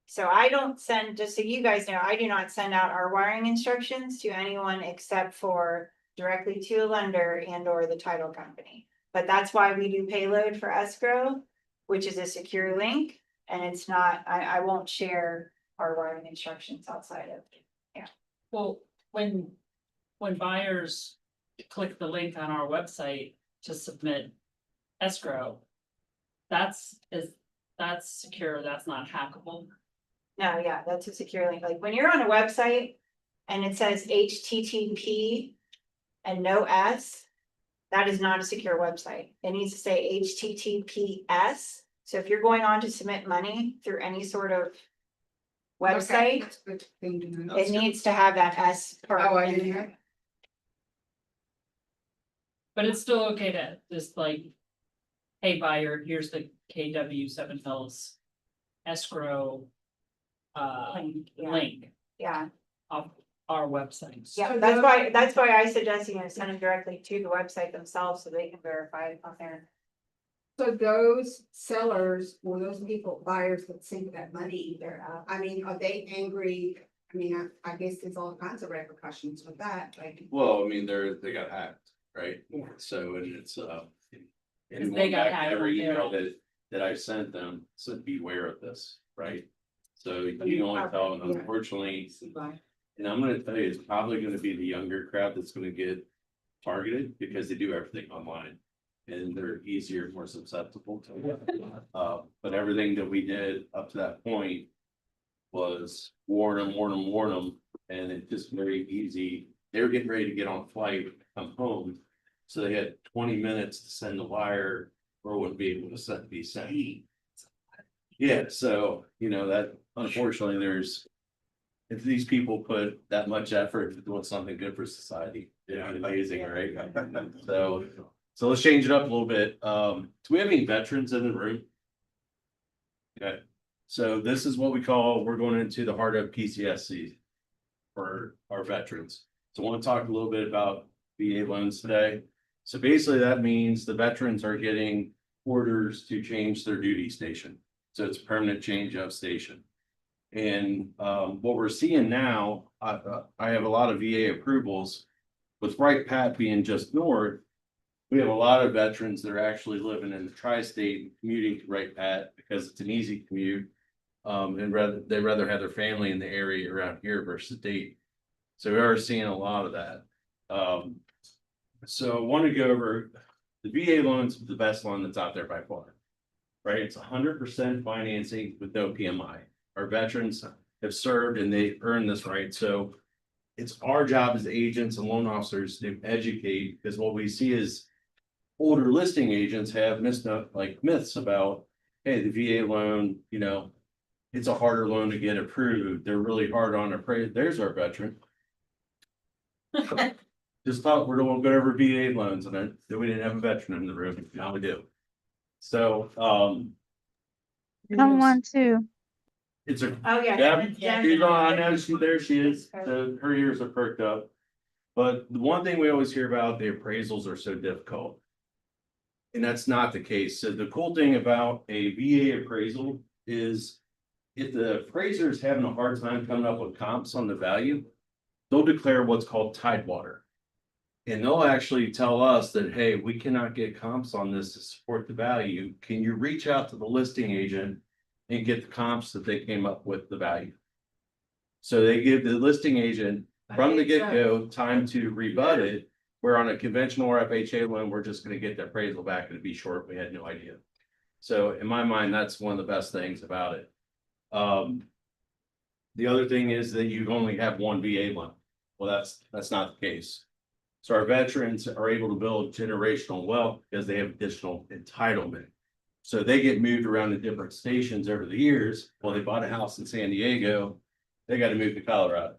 So I don't send, just so you guys know, I do not send out our wiring instructions to anyone except for directly to a lender and or the title company. But that's why we do payload for escrow, which is a secure link, and it's not, I won't share our wiring instructions outside of. Well, when buyers click the link on our website to submit escrow, that's secure, that's not hackable. No, yeah, that's a secure link. Like when you're on a website and it says HTTP and no S, that is not a secure website. It needs to say HTTPS. So if you're going on to submit money through any sort of Okay, website, that's a good thing to know. it needs to have that S part Oh, I in didn't there. know. But it's still okay to just like, hey buyer, here's the KW 7 Hills escrow Yeah. link Yeah, of our website. yeah, So that's why I suggest, send them directly to the website themselves so they can verify it on there. So those sellers or those people, buyers that sink that money, I mean, are they angry? I mean, I guess there's all kinds of repercussions with that, like. Well, I mean, they got hacked, right? Yeah. So, and it's, They anyone got back, hacked, every they're email all- that I sent them said beware of this, right? So you can only tell, and Yeah. unfortunately, Right. and I'm gonna tell you, it's probably gonna be the younger crowd that's gonna get targeted because they do everything online. And they're easier, more susceptible to it. But everything that we did up to that point was warn them, and it just very easy. They were getting ready to get on a flight, come home. So they had 20 minutes to send the wire or wouldn't be able to be sent. Yeah, so, that unfortunately, if these people put that much effort into doing something good for society, it's amazing, right? So let's change it up a little bit. Do we have any veterans in the room? Okay, so this is what we're going into the heart of PCSC for our veterans. So I want to talk a little bit about VA loans today. So basically that means the veterans are getting orders to change their duty station. So it's a permanent change of station. And what we're seeing now, I have a lot of VA approvals with Wright Pat being just north. We have a lot of veterans that are actually living in the tri-state commuting to Wright Pat because it's an easy commute. And they'd rather have their family in the area around here versus Dayton. So we are seeing a lot of that. So I want to go over the VA loans, the best loan that's out there by far. Right, it's 100% financing with no PMI. Our veterans have served and they earned this right, so it's our job as agents and loan officers to educate, because what we see is older listing agents have myths about, hey, the VA loan, it's a harder loan to get approved. They're really hard on appraisal. There's our veteran. Just thought we're going to go over VA loans and then we didn't have a veteran in the room. Now we do. So, Someone too. it's a, Oh, yeah. yeah, she's on, I know there she is, her ears are perked up. But the one thing we always hear about, the appraisals are so difficult. And that's not the case. So the cool thing about a VA appraisal is if the appraiser is having a hard time coming up with comps on the value, they'll declare what's called tidewater. And they'll actually tell us that, hey, we cannot get comps on this to support the value. Can you reach out to the listing agent and get the comps that they came up with the value? So they give the listing agent from the get-go time to rebut it, where on a conventional or FHA loan, we're just gonna get the appraisal back and it'd be short. We had no idea. So in my mind, that's one of the best things about it. The other thing is that you only have one VA loan. Well, that's not the case. So our veterans are able to build generational wealth because they have additional entitlement. So they get moved around to different stations over the years. Well, they bought a house in San Diego, they got to move to Colorado.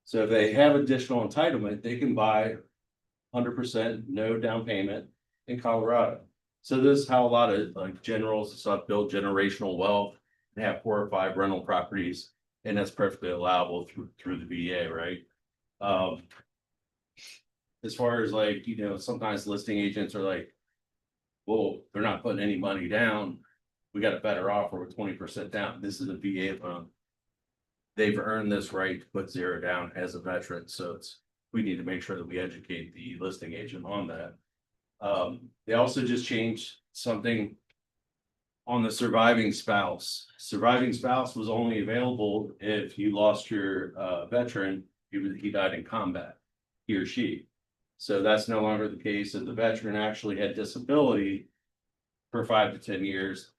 So if they have additional entitlement, they can buy 100% no down payment in Colorado. So this is how a lot of like generals and stuff build generational wealth and have 4 or 5 rental properties, and that's perfectly allowable through the VA, right? As far as like, you know, sometimes listing agents are like, well, they're not putting any money down. We got a better offer with 20% down. This is a VA loan. They've earned this right to put 0 down as a veteran, so we need to make sure that we educate the listing agent on that. They also just changed something on the surviving spouse. Surviving spouse was only available if you lost your veteran, he died in combat, he or she. So that's no longer the case. If the veteran actually had disability for 5 to 10 years,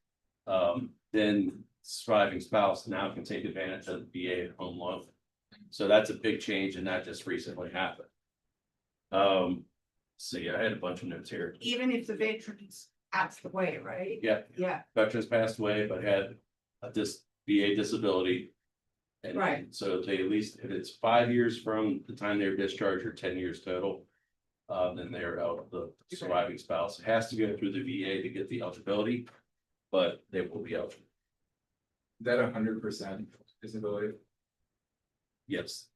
then surviving spouse now can take advantage of the VA home loan. So that's a big change, and that just recently happened. So yeah, I had a bunch of notes here. Even if the veterans passed away, right? Yeah, Yeah, veterans passed away, but had a VA disability. And Right. so they at least, if it's 5 years from the time they're discharged or 10 years total, then they're out, the surviving spouse has to go through the VA to get the eligibility, but they will be eligible. That 100% disability? Yes.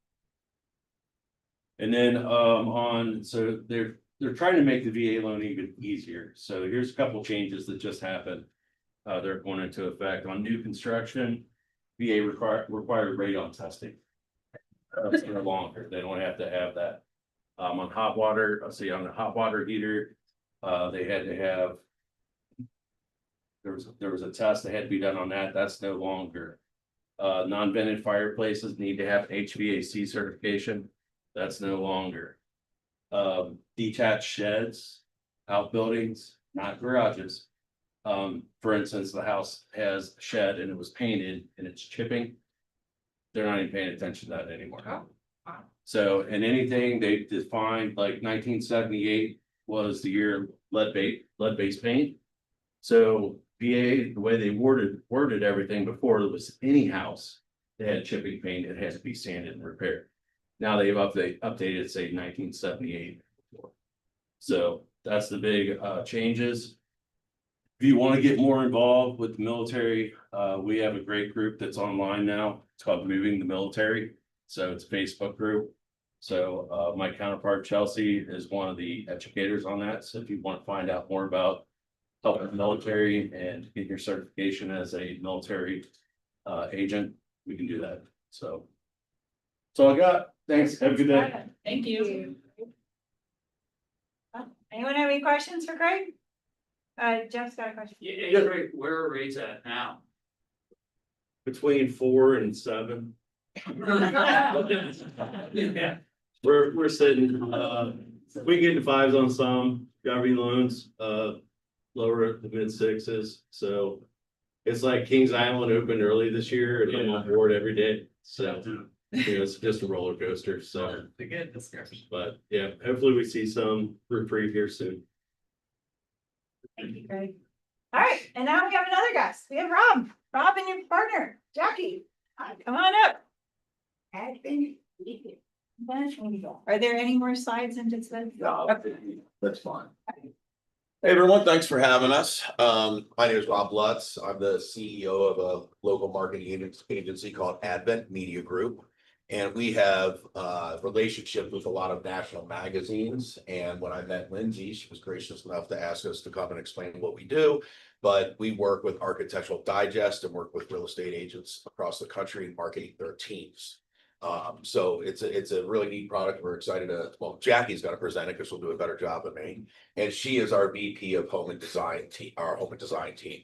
And then so they're trying to make the VA loan even easier. So here's a couple changes that just happened. They're going into effect on new construction. VA required radon testing. It's no longer, they don't have to have that. On hot water, I'll see on the hot water heater, they had to have. There was a test that had to be done on that. That's no longer. Non-vented fireplaces need to have HVAC certification. That's no longer. Detached sheds, outbuildings, not garages. For instance, the house has a shed and it was painted and it's chipping. They're not even paying attention to that anymore. Oh, wow. So, and anything they defined, like 1978 was the year lead-based paint. So VA, the way they worded everything before, it was any house that had chipping paint, it has to be sanded and repaired. Now they've updated, say 1978. So that's the big changes. If you want to get more involved with the military, we have a great group that's online now. It's called Moving the Military. So it's a Facebook group. So my counterpart Chelsea is one of the educators on that. So if you want to find out more about helping the military and get your certification as a military agent, we can do that. So that's all I got. Thanks. Have a good day. Thank you. Anyone have any questions for Craig? Jeff's got a question. Yeah, right, where are rates at now? Between 4 and 7. Yeah. We're sitting, we get to 5s on some government loans, lower at the mid 6s. So it's like Kings Island opened early this year and I'm on board every day. So, you know, it's just a roller coaster. So, Good discussion. but yeah, hopefully we see some reprieve here soon. Thank you, Craig. All right, and now we have another guest. We have Rob and your partner, Jackie. Hi, come on up. Are there any more slides into this? That's fine. Hey, everyone, thanks for having us. My name is Rob Lutz. I'm the CEO of a local marketing agency called Advent Media Group. And we have relationships with a lot of national magazines. And when I met Lindsay, she was gracious enough to ask us to come and explain what we do. But we work with Architectural Digest and work with real estate agents across the country marketing their teams. So it's a really neat product. We're excited to, well, Jackie's going to present it because she'll do a better job than me. And she is our VP of home and design team, our home and design team.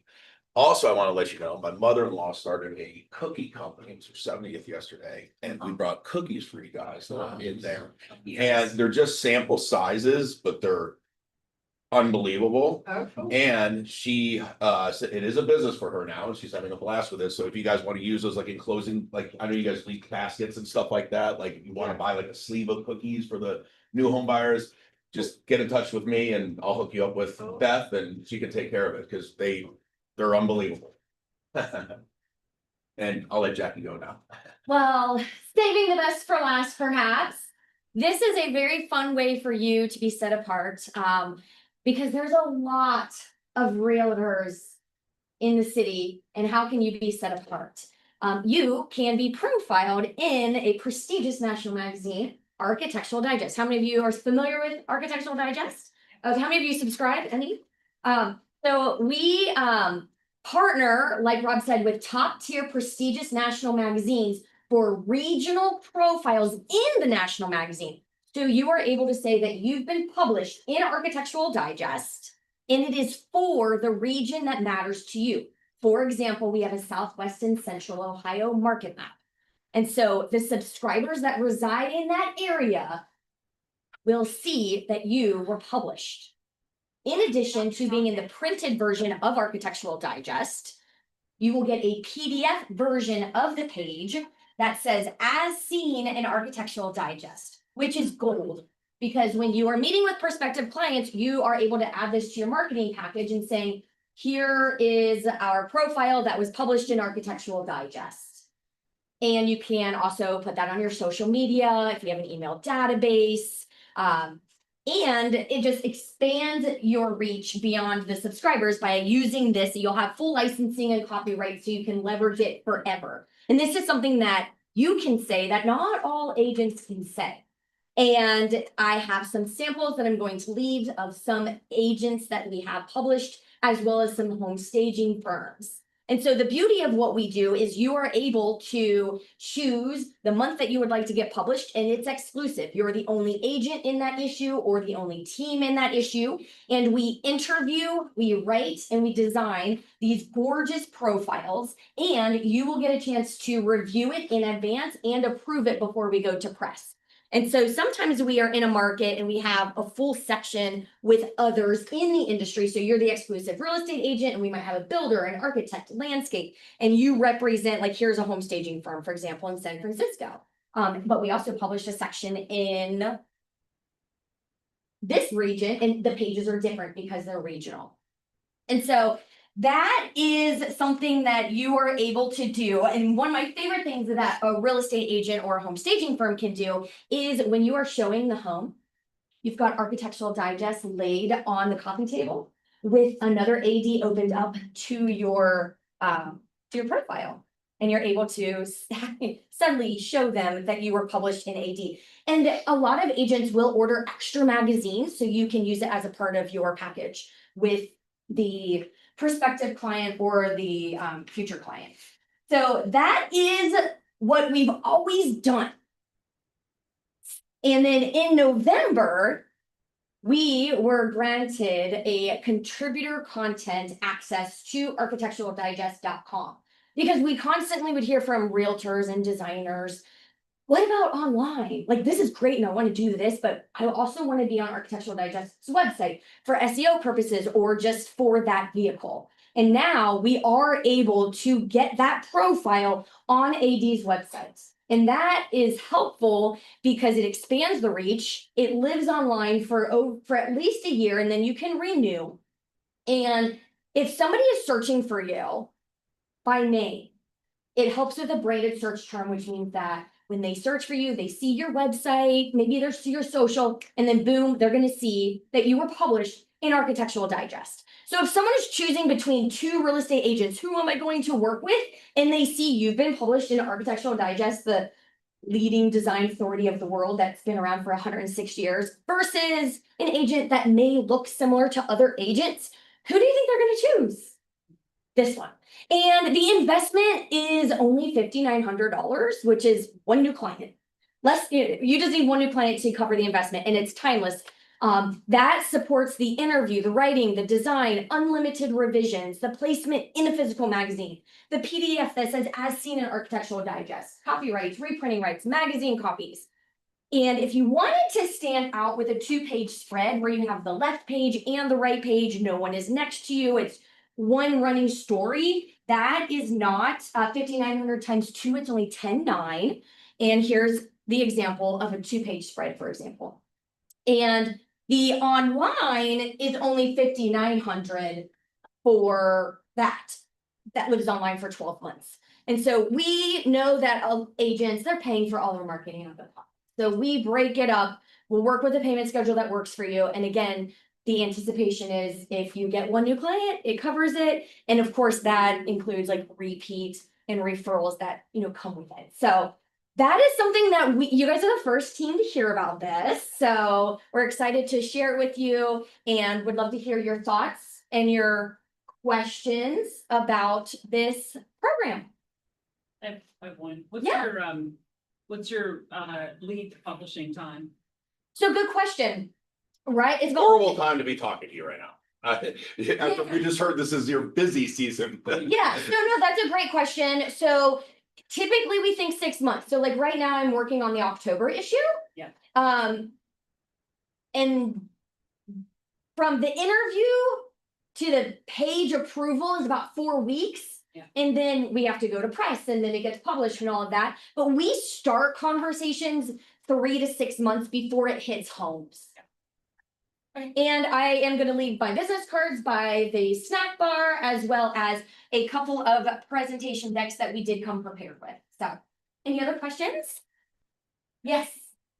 Also, I want to let you know, my mother-in-law started a cookie company. It was her 70th yesterday, and we brought cookies for you guys in there. And they're just sample sizes, but they're unbelievable. And she said it is a business for her now, and she's having a blast with it. So if you guys want to use those like in closing, like I know you guys leave baskets and stuff like that, like if you want to buy like a sleeve of cookies for the new home buyers, just get in touch with me and I'll hook you up with Beth and she can take care of it because they're unbelievable. And I'll let Jackie go now. Well, saving the best for last, perhaps. This is a very fun way for you to be set apart, because there's a lot of realtors in the city, and how can you be set apart? You can be profiled in a prestigious national magazine, Architectural Digest. How many of you are familiar with Architectural Digest? How many of you subscribe? Any? So we partner, like Rob said, with top tier prestigious national magazines for regional profiles in the national magazine. So you are able to say that you've been published in Architectural Digest, and it is for the region that matters to you. For example, we have a Southwest and Central Ohio market map. And so the subscribers that reside in that area will see that you were published. In addition to being in the printed version of Architectural Digest, you will get a PDF version of the page that says as seen in Architectural Digest, which is gold. Because when you are meeting with prospective clients, you are able to add this to your marketing package and saying, here is our profile that was published in Architectural Digest. And you can also put that on your social media if you have an email database. And it just expands your reach beyond the subscribers by using this. You'll have full licensing and copyright so you can leverage it forever. And this is something that you can say that not all agents can say. And I have some samples that I'm going to leave of some agents that we have published, as well as some home staging firms. And so the beauty of what we do is you are able to choose the month that you would like to get published, and it's exclusive. You're the only agent in that issue or the only team in that issue. And we interview, we write, and we design these gorgeous profiles, and you will get a chance to review it in advance and approve it before we go to press. And so sometimes we are in a market and we have a full section with others in the industry. So you're the exclusive real estate agent, and we might have a builder, an architect, landscape, and you represent, like, here's a home staging firm, for example, in San Francisco. But we also published a section in this region, and the pages are different because they're regional. And so that is something that you are able to do. And one of my favorite things that a real estate agent or a home staging firm can do is when you are showing the home, you've got Architectural Digest laid on the coffee table with another AD opened up to your profile. And you're able to suddenly show them that you were published in AD. And a lot of agents will order extra magazines so you can use it as a part of your package with the prospective client or the future client. So that is what we've always done. And then in November, we were granted a contributor content access to architecturaldigest.com, because we constantly would hear from realtors and designers, what about online? Like, this is great and I want to do this, but I also want to be on Architectural Digest's website for SEO purposes or just for that vehicle. And now we are able to get that profile on AD's websites. And that is helpful because it expands the reach. It lives online for at least a year, and then you can renew. And if somebody is searching for you by name, it helps with a branded search term, which means that when they search for you, they see your website, maybe they see your social, and then boom, they're going to see that you were published in Architectural Digest. So if someone is choosing between two real estate agents, who am I going to work with? And they see you've been published in Architectural Digest, the leading design authority of the world that's been around for 106 years, versus an agent that may look similar to other agents, who do you think they're going to choose? This one. And the investment is only $5,900, which is one new client. You just need one new client to cover the investment, and it's timeless. That supports the interview, the writing, the design, unlimited revisions, the placement in a physical magazine, the PDF that says as seen in Architectural Digest, copyrights, reprinting rights, magazine copies. And if you wanted to stand out with a 2-page spread where you have the left page and the right page, no one is next to you, it's one running story, that is not 5,900 times 2, it's only 10,900. And here's the example of a 2-page spread, for example. And the online is only 5,900 for that. That lives online for 12 months. And so we know that agents, they're paying for all their marketing at the top. So we break it up. We'll work with a payment schedule that works for you. And again, the anticipation is if you get one new client, it covers it. And of course, that includes like repeat and referrals that, come with it. So that is something that you guys are the first team to hear about this. So we're excited to share it with you and would love to hear your thoughts and your questions about this program. I have one. Yeah. What's your lead publishing time? So good question, right? It's about Horrible time to be talking to you right now. After we just heard this is your busy season. Yeah, no, that's a great question. So typically we think 6 months. So like right now I'm working on the October issue. Yeah. And from the interview to the page approval is about 4 weeks. Yeah. And then we have to go to press and then it gets published and all of that. But we start conversations 3 to 6 months before it hits homes. And I am going to leave my business cards by the snack bar, as well as a couple of presentation decks that we did come prepared with. So, any other questions? Yes.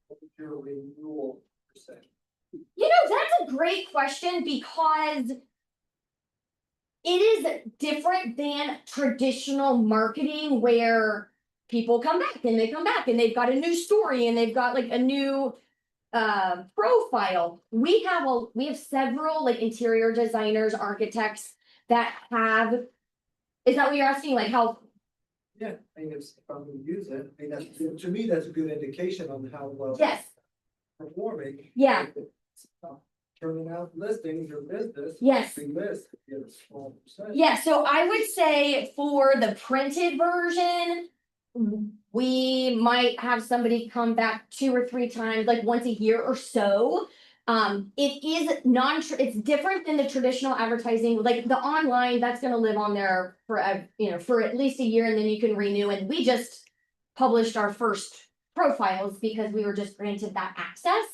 What is your renewal percent? That's a great question because it is different than traditional marketing where people come back and they come back and they've got a new story and they've got like a new profile. We have several like interior designers, architects that have. Is that what you're asking? Like how? Yeah, I mean, if I'm gonna use it, I mean, that's, to me, that's a good indication on how well. Yes. Performing. Yeah. If it's, turning out listings or business. Yes. We list, get a small percent. Yeah, so I would say for the printed version, we might have somebody come back 2 or 3 times, like once a year or so. It is it's different than the traditional advertising, like the online, that's gonna live on there for, for at least a year and then you can renew. And we just published our first profiles because we were just granted that access.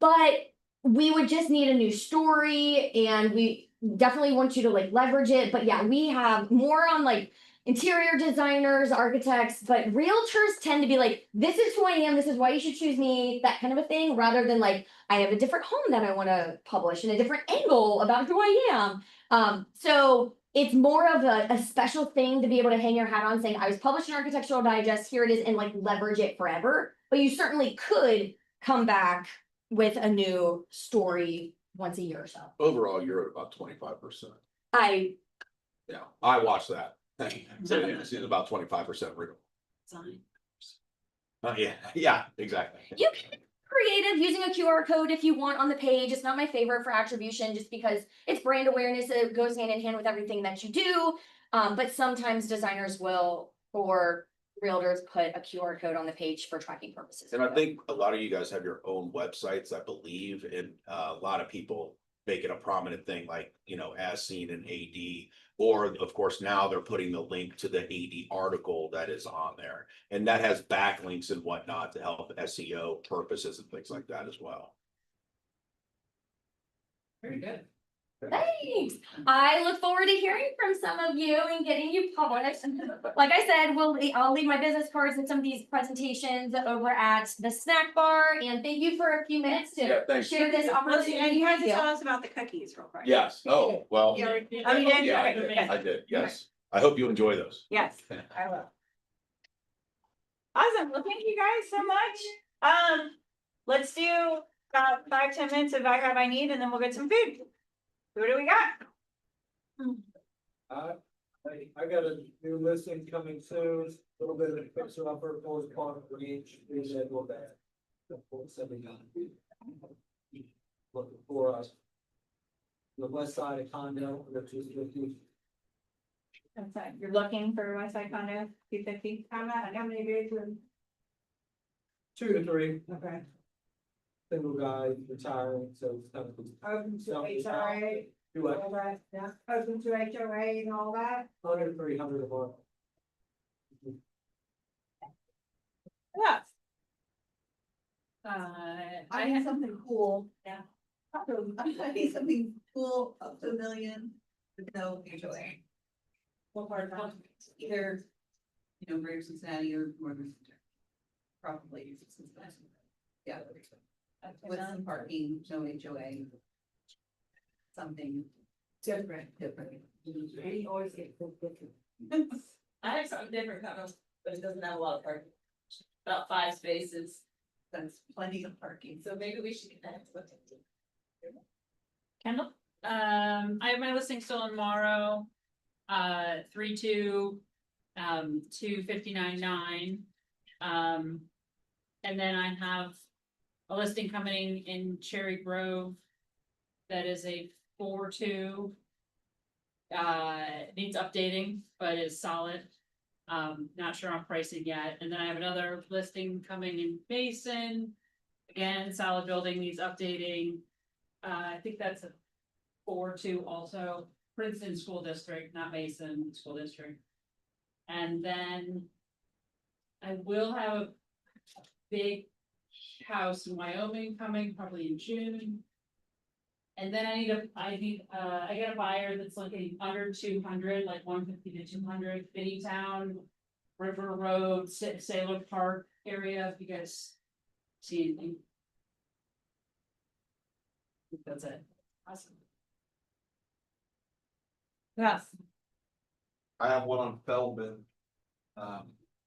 But we would just need a new story and we definitely want you to like leverage it. But yeah, we have more on like interior designers, architects, but realtors tend to be like, this is who I am, this is why you should choose me, that kind of a thing, rather than like, I have a different home that I want to publish and a different angle about who I am. So it's more of a special thing to be able to hang your hat on saying, I was published in Architectural Digest, here it is, and like leverage it forever. But you certainly could come back with a new story once a year or so. Overall, you're at about 25%. Yeah, I watched that. So yeah, it's about 25% renewal. Design. Yeah, exactly. You can be creative using a QR code if you want on the page. It's not my favorite for attribution just because it's brand awareness. It goes hand in hand with everything that you do. But sometimes designers will, or realtors, put a QR code on the page for tracking purposes. And I think a lot of you guys have your own websites, I believe, and a lot of people make it a prominent thing, like, as seen in AD. Or of course, now they're putting the link to the AD article that is on there. And that has backlinks and whatnot to help SEO purposes and things like that as well. Very good. Thanks. I look forward to hearing from some of you and getting you published. Like I said, I'll leave my business cards and some of these presentations over at the snack bar. And thank you for a few minutes to thanks. share this opportunity. And you have to with tell us about the cookies real quick. Yes. Oh, well, Yeah, yeah, okay. I did. Yes. I hope you enjoy those. Yes, I will. Awesome. Well, thank you guys so much. Let's do about 5-10 minutes of I Have I Need, and then we'll get some food. What do we got? I got a new listing coming soon, a little bit of a fixer upper, Forest Park Range, is that go bad. Looking for us. The west side of condo, which is 50. That's fine. You're looking for West Side condo, 250. How many bedrooms? 2 to 3, Okay. single guy retiring, so it's kind of. Open to Self- HOA, Do what? all that, yeah, open to HOA and all that. 100, 300 a month. Yeah. I have something cool. Yeah. I need something cool up to $1 million, with no HOA. What part of Either, you know, Greater Cincinnati or Northern Cincinnati. Probably Cincinnati. Yeah. With some parking, no HOA. Something different. And always get different. I have something different coming, but it doesn't have a lot of parking. About 5 spaces. That's plenty of parking, so maybe we should connect with it. Kendall? I have my listing still on Morrow. 3-2, 259.9. And then I have a listing coming in Cherry Grove. That is a 4-2. Needs updating, but is solid. Not sure on pricing yet. And then I have another listing coming in Mason. Again, solid building needs updating. I think that's a 4-2 also. Princeton School District, not Mason School District. And then I will have a big house in Wyoming coming probably in June. And then I got a buyer that's looking under 200, like 150 to 200, Finneytown, River Road, Sailor Park area, if you guys see anything. That's it. Awesome. Yes. I have one on Feldman.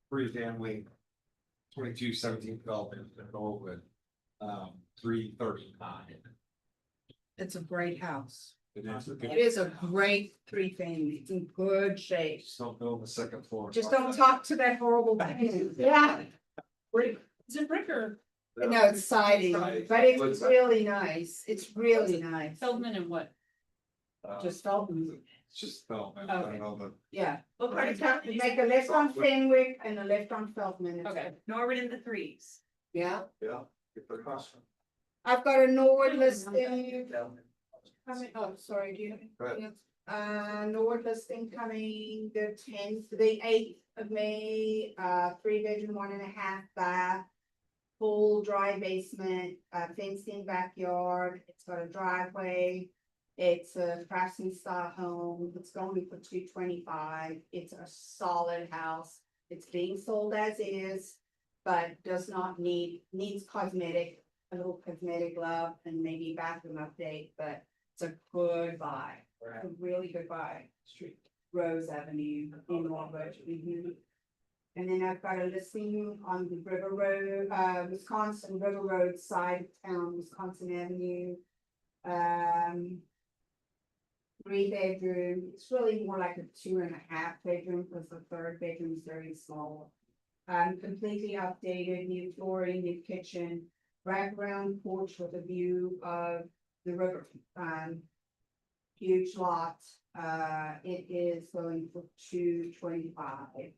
Free family. 2217 Feldman, in Norwood, 339. It's a great house. It is. It is a great 3-family. It's in good shape. Just don't build the second floor. Just don't talk to that horrible basement. Yeah. Is it brick or No, it's siding, but it's really nice. It's really nice. Feldman and what? Just Feldman. It's just Feldman, I don't know, but Yeah. What part of town? Make a left on Fenwick and a left on Feldman. It's Okay. good. Norwood in the 3s. Yeah. yeah. Get the cost. I've got a Norwood listing. Coming, oh, sorry, do you Go ahead. have? Norwood listing coming the 10th, the 8th of May, 3-bedroom, 1.5 bath. Full dry basement, fenced in backyard, it's got a driveway. It's a craftsman style home, it's going for $225, it's a solid house. It's being sold as is, but does not needs cosmetic, a little cosmetic love and maybe bathroom update, but it's a good buy. It's a really good buy. Street, Rose Avenue in Norwood. And then I've got a listing on the River Road, Wisconsin River Road side of town, Wisconsin Avenue. 3-bedroom, it's really more like a 2.5 bedroom because the 3rd bedroom is very small. Completely updated, new flooring, new kitchen, wraparound porch with a view of the river. Huge lot, it is going for $225.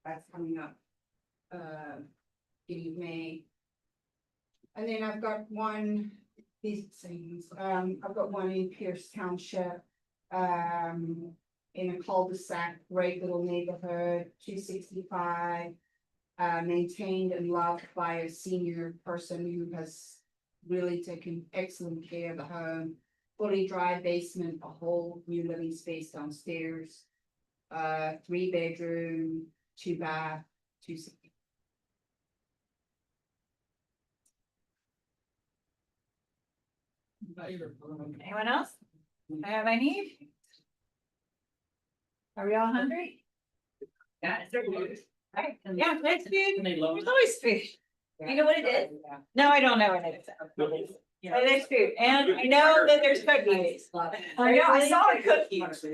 That's coming up, in May. And then I've got one, these things, I've got one in Pierce Township, in a cul-de-sac, great little neighborhood, 265. Maintained and loved by a senior person who has really taken excellent care of the home. Fully dry basement, a whole new living space downstairs. 3-bedroom, 2 bath, 2. Anyone else? I have my need. Are we all hungry? Yeah, it's food. Right, yeah, that's food. There's always food. You know what it is? No, I don't know what it is. But there's food, and I know that there's cookies. I know, I saw the cookies.